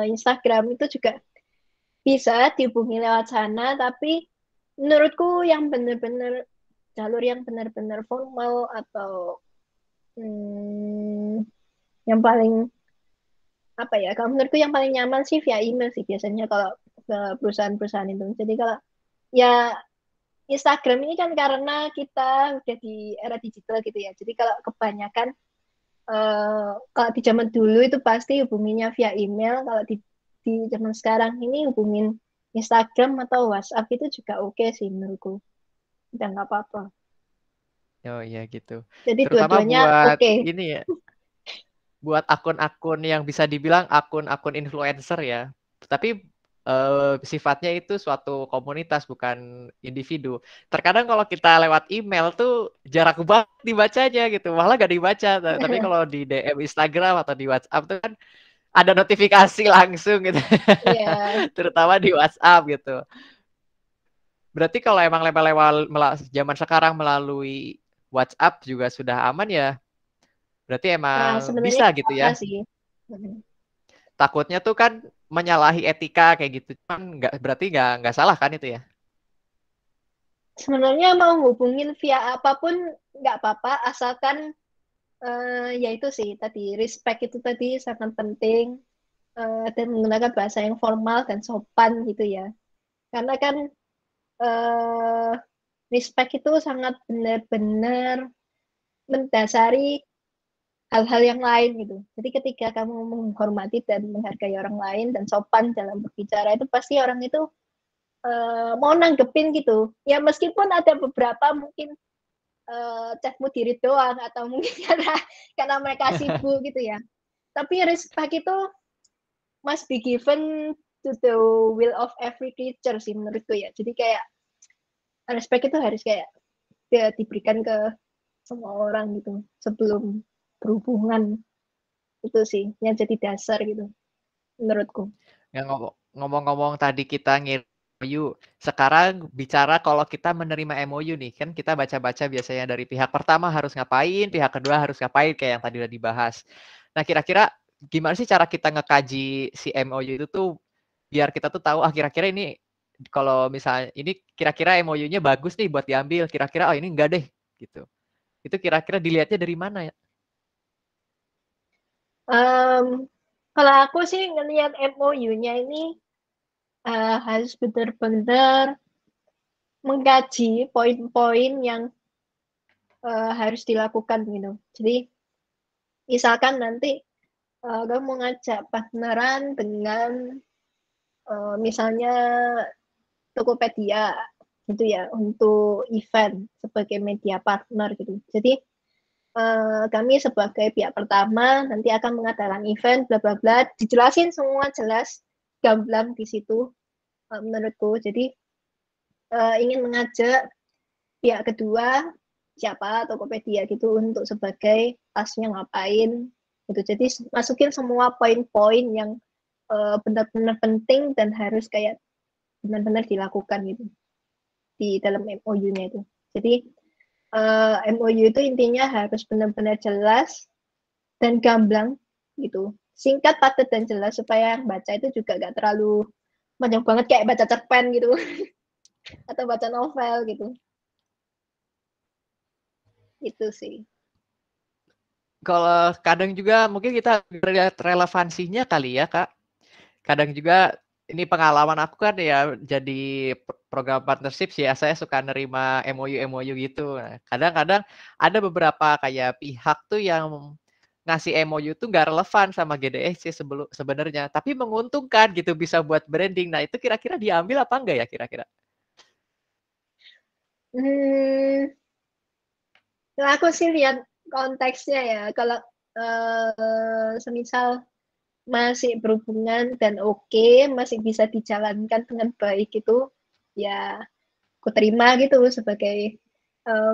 Instagram itu juga bisa dihubungi lewat sana, tapi menurutku yang benar-benar jalur yang benar-benar formal atau yang paling apa ya? Kalau menurutku yang paling nyaman sih via email sih biasanya kalau ke perusahaan-perusahaan itu. Jadi kalau ya Instagram ini kan karena kita udah di era digital gitu ya. Jadi kalau kebanyakan kalau di zaman dulu itu pasti hubunginya via email. Kalau di zaman sekarang ini hubungin Instagram atau WhatsApp itu juga oke sih menurutku. Udah nggak apa-apa. Oh iya gitu. Jadi Terutama dua-duanya buat oke. ini ya, buat akun-akun yang bisa dibilang akun-akun influencer ya. Tapi sifatnya itu suatu komunitas bukan individu. Terkadang kalau kita lewat email tuh jarak banget dibacanya gitu, malah gak dibaca. Tapi kalau di DM Instagram atau di WhatsApp tuh kan ada notifikasi langsung gitu, Iya. terutama di WhatsApp gitu. Berarti kalau emang lewat zaman sekarang melalui WhatsApp juga sudah aman ya. Berarti Nah, emang sebenarnya bisa nggak gitu apa-apa ya. sih. Takutnya tuh kan menyalahi etika kayak gitu. Cuman nggak berarti nggak salah kan itu ya. Sebenarnya mau hubungin via apapun nggak apa-apa, asalkan ya itu sih tadi respect itu tadi sangat penting dan menggunakan bahasa yang formal dan sopan gitu ya. Karena kan eh, respect itu sangat benar-benar mendasari hal-hal yang lain gitu. Jadi ketika kamu menghormati dan menghargai orang lain dan sopan dalam berbicara itu pasti orang itu mau nanggepin gitu. Ya meskipun ada beberapa mungkin chatmu diri doang atau mungkin karena mereka sibuk gitu ya. Tapi respect itu must be given to the will of every creature sih menurutku ya. Jadi kayak respect itu harus kayak ya, diberikan ke semua orang gitu sebelum berhubungan itu sih yang jadi dasar gitu menurutku. Yang ngomong-ngomong tadi kita ngirim MOU. Sekarang bicara kalau kita menerima MOU nih, kan kita baca-baca biasanya dari pihak pertama harus ngapain, pihak kedua harus ngapain kayak yang tadi udah dibahas. Nah, kira-kira gimana sih cara kita ngekaji si MOU itu tuh biar kita tuh tahu kira-kira ini kalau misalnya ini kira-kira MOU-nya bagus nih buat diambil, kira-kira ini enggak deh gitu. Itu kira-kira dilihatnya dari mana ya? Kalau aku sih ngelihat MOU-nya ini harus benar-benar mengkaji poin-poin yang harus dilakukan gitu. Jadi misalkan nanti kamu mau ngajak partneran dengan misalnya Tokopedia gitu ya untuk event sebagai media partner gitu. Jadi kami sebagai pihak pertama nanti akan mengadakan event bla bla bla dijelasin semua jelas gamblang di situ menurutku. Jadi ingin mengajak pihak kedua siapa Tokopedia gitu untuk sebagai tasnya ngapain gitu. Jadi masukin semua poin-poin yang benar-benar penting dan harus kayak benar-benar dilakukan gitu di dalam MOU-nya itu. Jadi MOU itu intinya harus benar-benar jelas dan gamblang gitu. Singkat, padat, dan jelas supaya yang baca itu juga gak terlalu panjang banget kayak baca cerpen gitu atau baca novel gitu. Itu sih. Kalau kadang juga mungkin kita lihat relevansinya kali ya, Kak. Kadang juga ini pengalaman aku kan ya jadi program partnership sih ya, saya suka nerima MOU gitu. Nah, kadang-kadang ada beberapa kayak pihak tuh yang ngasih MOU tuh nggak relevan sama GDSC sebenarnya, tapi menguntungkan gitu bisa buat branding. Nah, itu kira-kira diambil apa enggak ya kira-kira? Hmm, aku sih lihat konteksnya ya. Kalau semisal masih berhubungan dan oke, masih bisa dijalankan dengan baik itu, ya aku terima gitu sebagai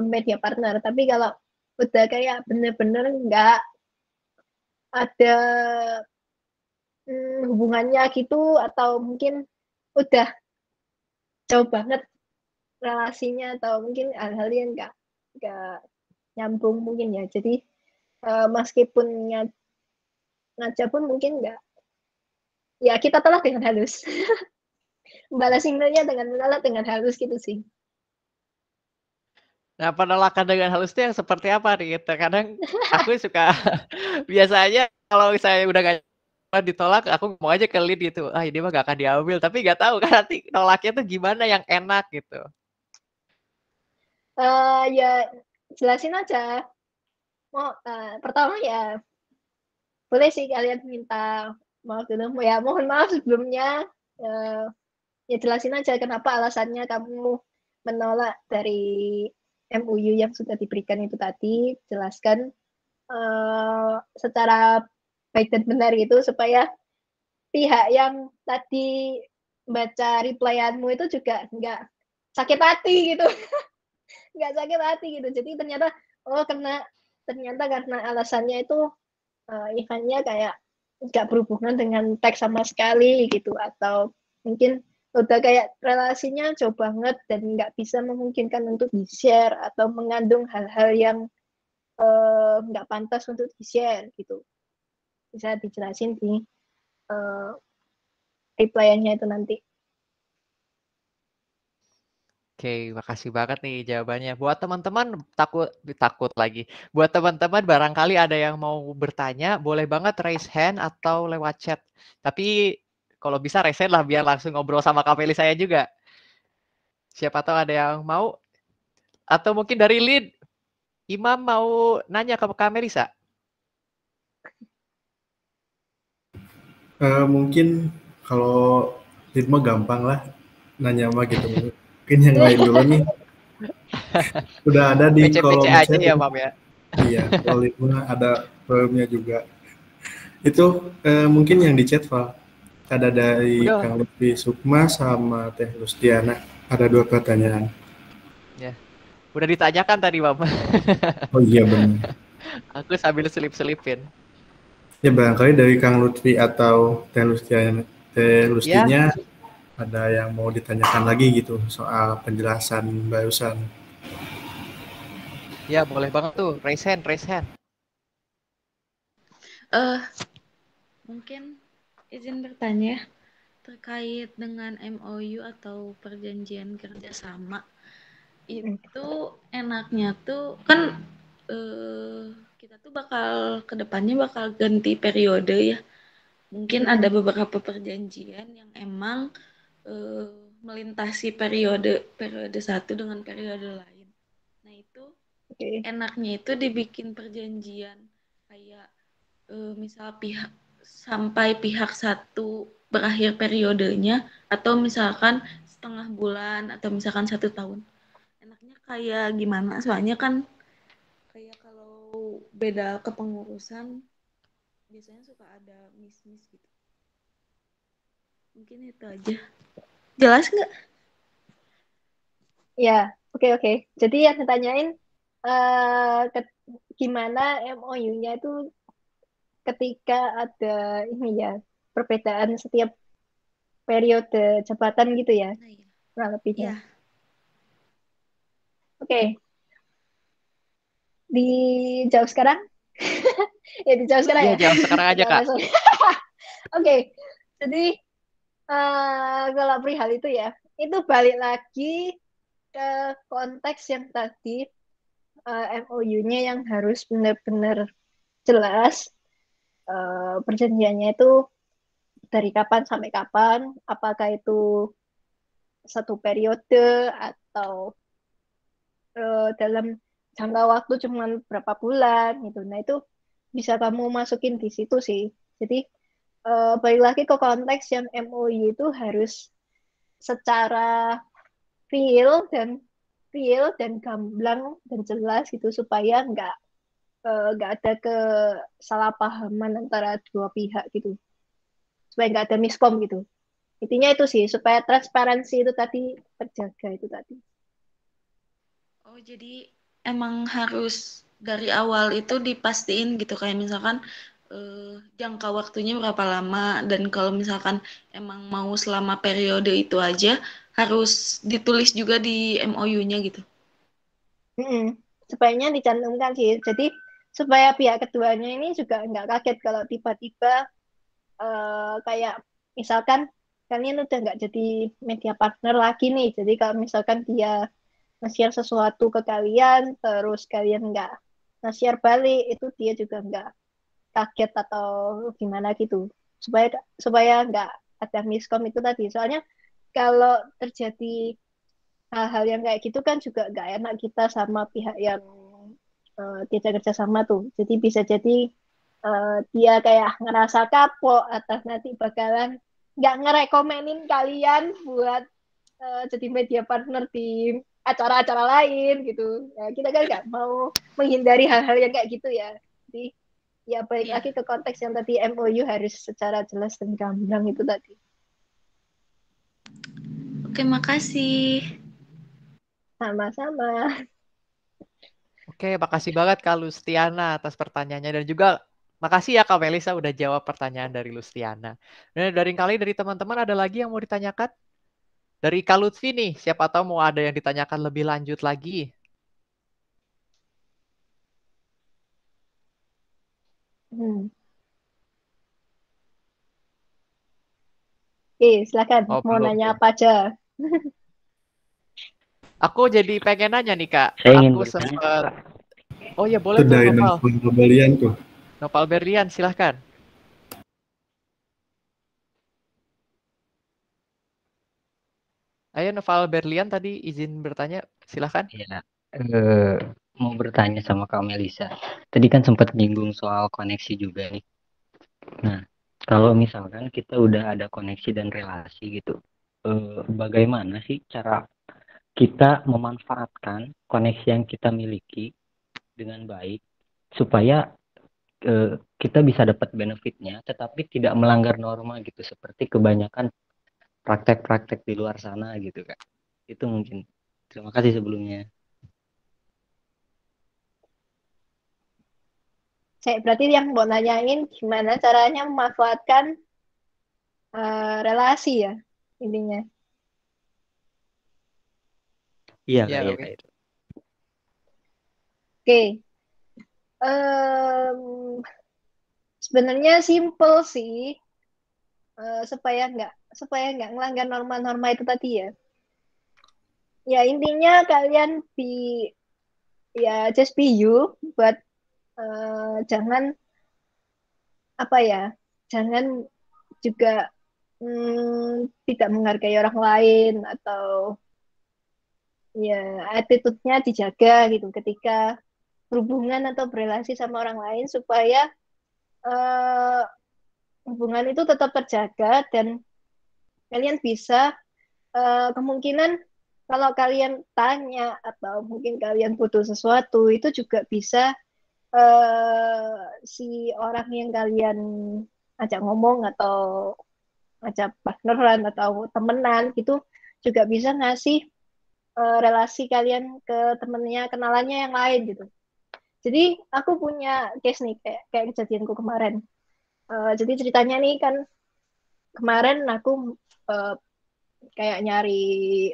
media partner. Tapi kalau udah kayak bener-bener nggak ada hubungannya gitu, atau mungkin udah jauh banget relasinya, atau mungkin hal-hal yang nggak nyambung mungkin ya. Jadi meskipun ngajak pun mungkin nggak, ya kita tolak dengan halus. Balas signalnya dengan menolak dengan halus gitu sih. Nah, penolakan dengan halus itu yang seperti apa nih? Terkadang aku suka biasanya kalau saya udah nggak ditolak, aku mau aja ke lead gitu. Ah, ini mah gak akan diambil, tapi nggak tahu kan nanti nolaknya tuh gimana yang enak gitu. Ya jelasin aja. Mau pertama ya boleh sih kalian minta maaf dulu. Ya mohon maaf sebelumnya. Uh, ya jelasin aja kenapa alasannya kamu menolak dari MOU yang sudah diberikan itu tadi. Jelaskan secara baik dan benar gitu supaya pihak yang tadi baca replyanmu itu juga nggak sakit hati gitu. Nggak sakit hati gitu. Jadi ternyata ternyata karena alasannya itu eventnya kayak nggak berhubungan dengan teks sama sekali gitu, atau mungkin udah kayak relasinya jauh banget dan nggak bisa memungkinkan untuk di-share atau mengandung hal-hal yang nggak pantas untuk di-share gitu. Bisa dijelasin di reply-nya itu nanti. Oke, makasih banget nih jawabannya. Buat teman-teman takut lagi. Buat teman-teman barangkali ada yang mau bertanya, boleh banget raise hand atau lewat chat. Tapi kalau bisa raise hand lah biar langsung ngobrol sama Kak Feli saya juga. Siapa tahu ada yang mau atau mungkin dari lead Imam mau nanya ke Kak Melisa. Mungkin kalau ritme gampang lah nanya mah gitu. Mungkin yang lain dulu nih. Udah ada di PC-PC kolom aja chat ya, ini. Mam ya. Iya, kalau ritme ada problemnya juga. Itu mungkin yang di chat Val. Ada dari Udah, Kang Lutfi Sukma sama Teh Lustiana. Ada 2 pertanyaan. ya. Udah ditanyakan tadi, Mam. Oh iya benar. Aku sambil selip-selipin. Ya barangkali dari Kang Lutfi atau Teh Ya, Lustinya ada yang mau ditanyakan lagi gitu soal penjelasan barusan. ya boleh banget tuh. Raise hand, raise hand. Eh, Mungkin izin bertanya terkait dengan MOU atau perjanjian kerjasama. Itu enaknya tuh kan kita tuh bakal kedepannya bakal ganti periode ya. Mungkin ada beberapa perjanjian yang emang eh, melintasi periode satu dengan periode lain. Nah itu Oke. enaknya itu dibikin perjanjian kayak misal sampai pihak satu berakhir periodenya, atau misalkan setengah bulan, atau misalkan 1 tahun. Enaknya kayak gimana? Soalnya kan kayak kalau beda kepengurusan biasanya suka ada miss-miss gitu. Mungkin itu aja. Jelas nggak? Ya, oke. Jadi yang ditanyain gimana MOU-nya itu ketika ada ini ya perbedaan setiap periode jabatan gitu ya, Nah, iya. kurang Iya. lebihnya. Oke, dijawab sekarang? Ya dijawab sekarang Iya, ya. jawab sekarang aja, Kita Kak. langsung. Oke, jadi kalau perihal itu ya, itu balik lagi ke konteks yang tadi MOU-nya yang harus benar-benar jelas perjanjiannya itu dari kapan sampai kapan, apakah itu satu periode atau dalam jangka waktu cuma berapa bulan gitu. Nah itu bisa kamu masukin di situ sih. Jadi balik lagi ke konteks yang MOU itu harus secara real dan gamblang dan jelas gitu supaya nggak ada kesalahpahaman antara dua pihak gitu, supaya nggak ada miskom gitu. Intinya itu sih supaya transparansi itu tadi terjaga itu tadi. Oh, jadi emang harus dari awal itu dipastiin gitu kayak misalkan jangka waktunya berapa lama dan kalau misalkan emang mau selama periode itu aja harus ditulis juga di MOU-nya gitu. Supaya dicantumkan sih. Jadi supaya pihak keduanya ini juga nggak kaget kalau tiba-tiba kayak misalkan kalian udah nggak jadi media partner lagi nih. Jadi kalau misalkan dia nge-share sesuatu ke kalian, terus kalian nggak nge-share balik, itu dia juga nggak kaget atau gimana gitu. Supaya supaya nggak ada miskom itu tadi. Soalnya kalau terjadi hal-hal yang kayak gitu kan juga nggak enak kita sama pihak yang diajak kerja sama tuh. Jadi bisa jadi dia kayak ngerasa kapok atau nanti bakalan nggak ngerekomenin kalian buat jadi media partner di acara-acara lain gitu. Ya, kita kan nggak mau menghindari hal-hal yang kayak gitu ya. Jadi ya balik Iya. lagi ke konteks yang tadi MOU harus secara jelas dan gamblang itu tadi. Oke, makasih. Sama-sama. Oke, makasih banget Kak Lustiana atas pertanyaannya dan juga makasih ya Kak Melisa udah jawab pertanyaan dari Lustiana. Dan dari kali dari teman-teman ada lagi yang mau ditanyakan? Dari Kak Lutfi nih, siapa tahu mau ada yang ditanyakan lebih lanjut lagi. Hmm. Oke, silakan. Oh, Mau belum nanya ya. apa aja? Aku jadi pengen nanya nih Kak. Saya ingin Aku bertanya, sempat Kak. Oh ya boleh tuh Sudah Nopal. pembelian tuh. Nopal Berlian silahkan. Ayo Noval Berlian tadi izin bertanya, silahkan. Ya, mau bertanya sama Kak Melisa. Tadi kan sempat nyinggung soal koneksi juga nih. Nah, kalau misalkan kita udah ada koneksi dan relasi gitu, bagaimana sih cara kita memanfaatkan koneksi yang kita miliki dengan baik supaya kita bisa dapat benefitnya, tetapi tidak melanggar norma gitu, seperti kebanyakan praktek-praktek di luar sana gitu, Kak. Itu mungkin. Terima kasih sebelumnya. Saya berarti yang mau nanyain gimana caranya memanfaatkan relasi ya intinya. Iya, Ya, Kak, iya, oke. Kak. Itu. Oke, Em, sebenarnya simple sih supaya nggak ngelanggar norma-norma itu tadi ya. Ya intinya kalian ya just be you, buat jangan apa ya, jangan juga tidak menghargai orang lain atau ya attitude-nya dijaga gitu ketika berhubungan atau berrelasi sama orang lain supaya eh, hubungan itu tetap terjaga dan kalian bisa kemungkinan kalau kalian tanya atau mungkin kalian butuh sesuatu itu juga bisa si orang yang kalian ajak ngomong atau ajak partneran atau temenan gitu juga bisa ngasih relasi kalian ke temennya kenalannya yang lain gitu. Jadi aku punya case nih kayak kejadianku kemarin. Jadi ceritanya nih kan kemarin aku kayak nyari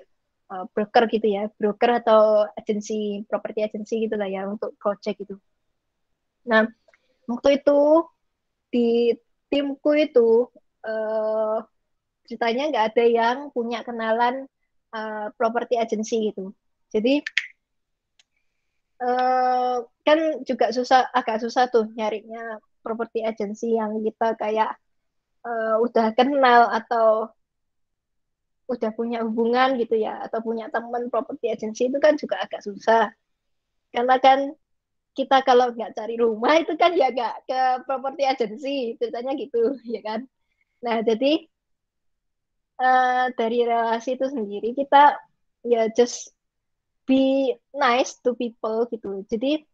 broker gitu ya, broker atau agensi, properti agensi gitu lah ya untuk project gitu. Nah, waktu itu di timku itu uh, ceritanya nggak ada yang punya kenalan properti agensi gitu. Jadi kan juga agak susah tuh nyarinya properti agensi yang kita kayak udah kenal atau udah punya hubungan gitu ya, atau punya teman properti agensi itu kan juga agak susah. Karena kan kita kalau nggak cari rumah itu kan ya nggak ke properti agensi, ceritanya gitu, ya kan. Nah, jadi dari relasi itu sendiri kita ya just be nice to people gitu. Jadi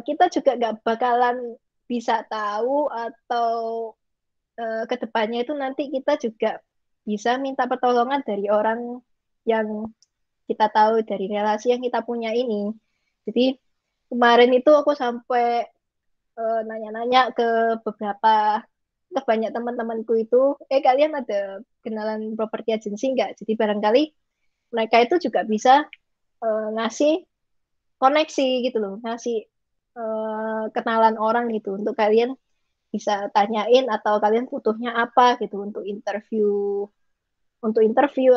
kita juga nggak bakalan bisa tahu atau ke depannya itu nanti kita juga bisa minta pertolongan dari orang yang kita tahu dari relasi yang kita punya ini. Jadi kemarin itu aku sampai nanya-nanya ke beberapa ke banyak teman-temanku itu, kalian ada kenalan properti agency nggak? Jadi barangkali mereka itu juga bisa ngasih koneksi gitu loh, ngasih kenalan orang gitu untuk kalian bisa tanyain atau kalian butuhnya apa gitu untuk interview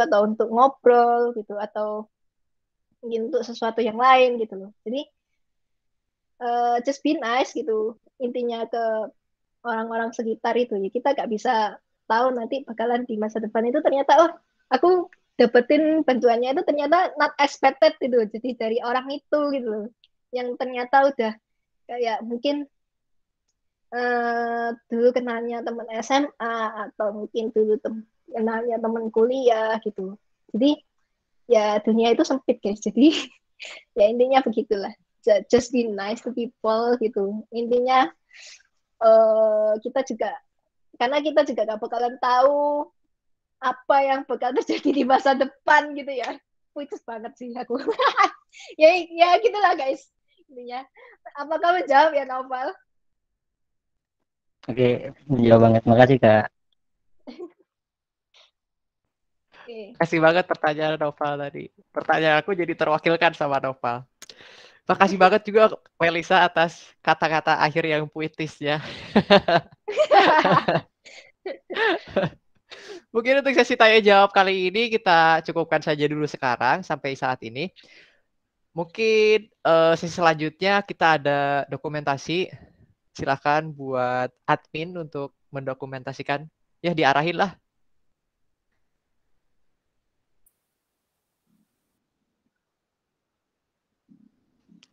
atau untuk ngobrol gitu atau mungkin untuk sesuatu yang lain gitu loh. Jadi just be nice gitu intinya ke orang-orang sekitar itu ya kita gak bisa tahu nanti bakalan di masa depan itu ternyata oh aku dapetin bantuannya itu ternyata not expected gitu jadi dari orang itu gitu loh yang ternyata udah kayak mungkin dulu kenalnya teman SMA atau mungkin dulu kenalnya teman kuliah gitu jadi ya dunia itu sempit guys jadi ya intinya begitulah just be nice to people gitu intinya kita juga karena kita juga gak bakalan tahu apa yang bakal terjadi di masa depan gitu ya putus banget sih aku ya gitulah guys intinya apa kamu jawab ya Novel. Oke, jauh banget. Makasih, Kak. Kasih banget pertanyaan Noval tadi. Pertanyaan aku jadi terwakilkan sama Noval. Makasih banget juga Melisa atas kata-kata akhir yang puitisnya. Mungkin untuk sesi tanya jawab kali ini kita cukupkan saja dulu sekarang sampai saat ini. Mungkin sesi selanjutnya kita ada dokumentasi. Silakan buat admin untuk mendokumentasikan. Ya diarahin lah.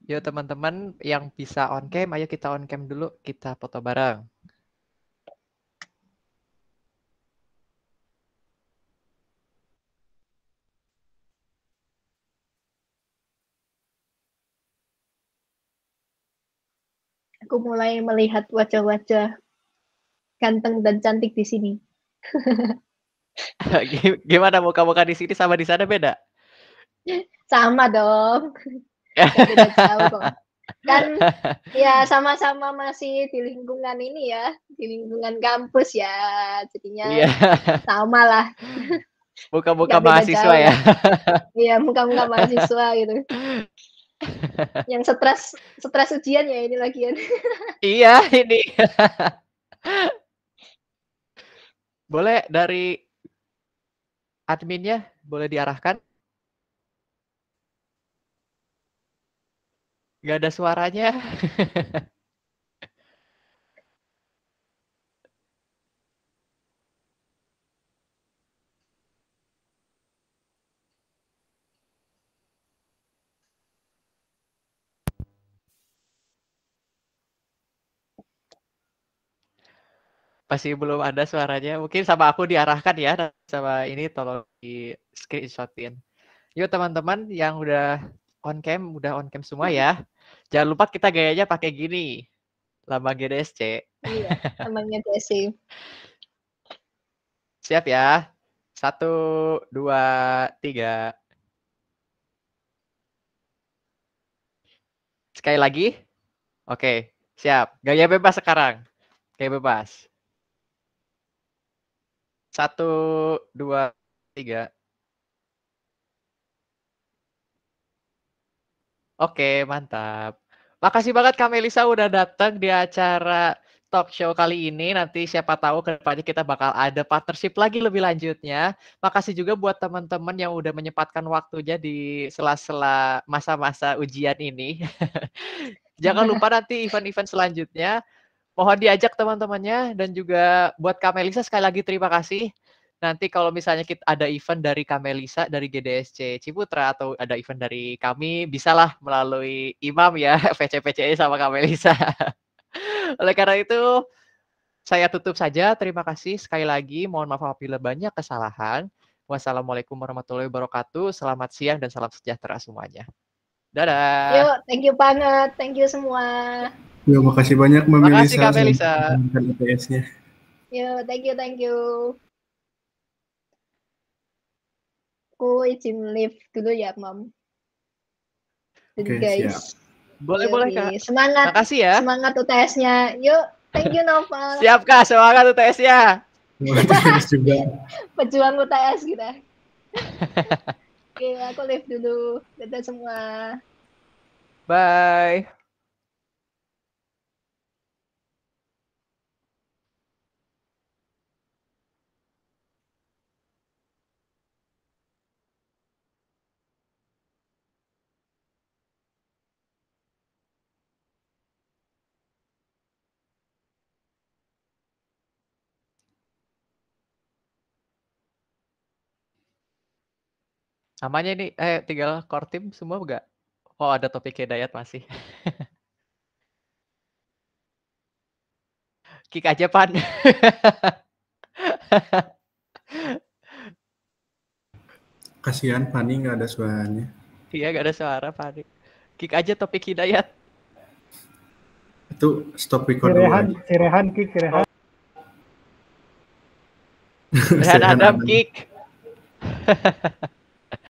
Yuk teman-teman yang bisa on cam, ayo kita on cam dulu, kita foto bareng. Aku mulai melihat wajah-wajah ganteng dan cantik di sini. Gimana muka-muka di sini sama di sana beda? Sama dong. Gak beda jauh kok. Kan ya sama-sama masih di lingkungan ini ya, di lingkungan kampus ya. Jadinya sama lah. Muka-muka mahasiswa ya. Iya, muka-muka mahasiswa gitu. Yang stres ujian ya ini lagian. Iya, ini. Boleh dari adminnya, boleh diarahkan? Gak ada suaranya. Masih belum ada suaranya. Mungkin sama aku diarahkan ya. Sama ini tolong di screenshotin. Yuk teman-teman yang udah on cam semua ya. Jangan lupa kita gayanya pakai gini. Lambang GDSC. Iya, lambangnya GDSC. Siap ya. 1, 2, 3. Sekali lagi. Oke, siap. Gaya bebas sekarang. Kayak bebas. 1, 2, 3. Oke, mantap. Makasih banget Kak Melisa udah datang di acara talk show kali ini. Nanti siapa tahu ke depannya kita bakal ada partnership lagi lebih lanjutnya. Makasih juga buat teman-teman yang udah menyempatkan waktunya di sela-sela masa-masa ujian ini. Jangan lupa nanti event-event selanjutnya mohon diajak teman-temannya dan juga buat Kak Melisa sekali lagi terima kasih. Nanti kalau misalnya kita ada event dari Kak Melisa dari GDSC Ciputra atau ada event dari kami, bisalah melalui Imam ya, VC-VC sama Kak Melisa. Oleh karena itu, saya tutup saja. Terima kasih sekali lagi. Mohon maaf apabila banyak kesalahan. Wassalamualaikum warahmatullahi wabarakatuh. Selamat siang dan salam sejahtera semuanya. Dadah. Yuk, thank you banget. Thank you semua. Yo, makasih banyak Mbak Makasih Melisa Kak Melisa. sudah IPS-nya. Yuk, thank you, thank you. Aku izin live dulu ya, Mom. Oke, Guys. siap. Boleh, boleh Kak. Semangat. Makasih ya. Semangat UTS-nya. Yuk, thank you Nova. Siap Kak, semangat UTS-nya. UTS juga. Pejuang UTS kita. Oke, aku live dulu. Dadah semua. Bye. Namanya ini tinggal core team semua enggak? Oh, ada topik Hidayat masih. Kick aja, Pan. Kasihan Fani nggak ada suaranya. Iya, nggak ada suara, Pan. Kick aja topik Hidayat. Itu stop record dulu. Rehan kick, Rehan. Rehan Adam kick.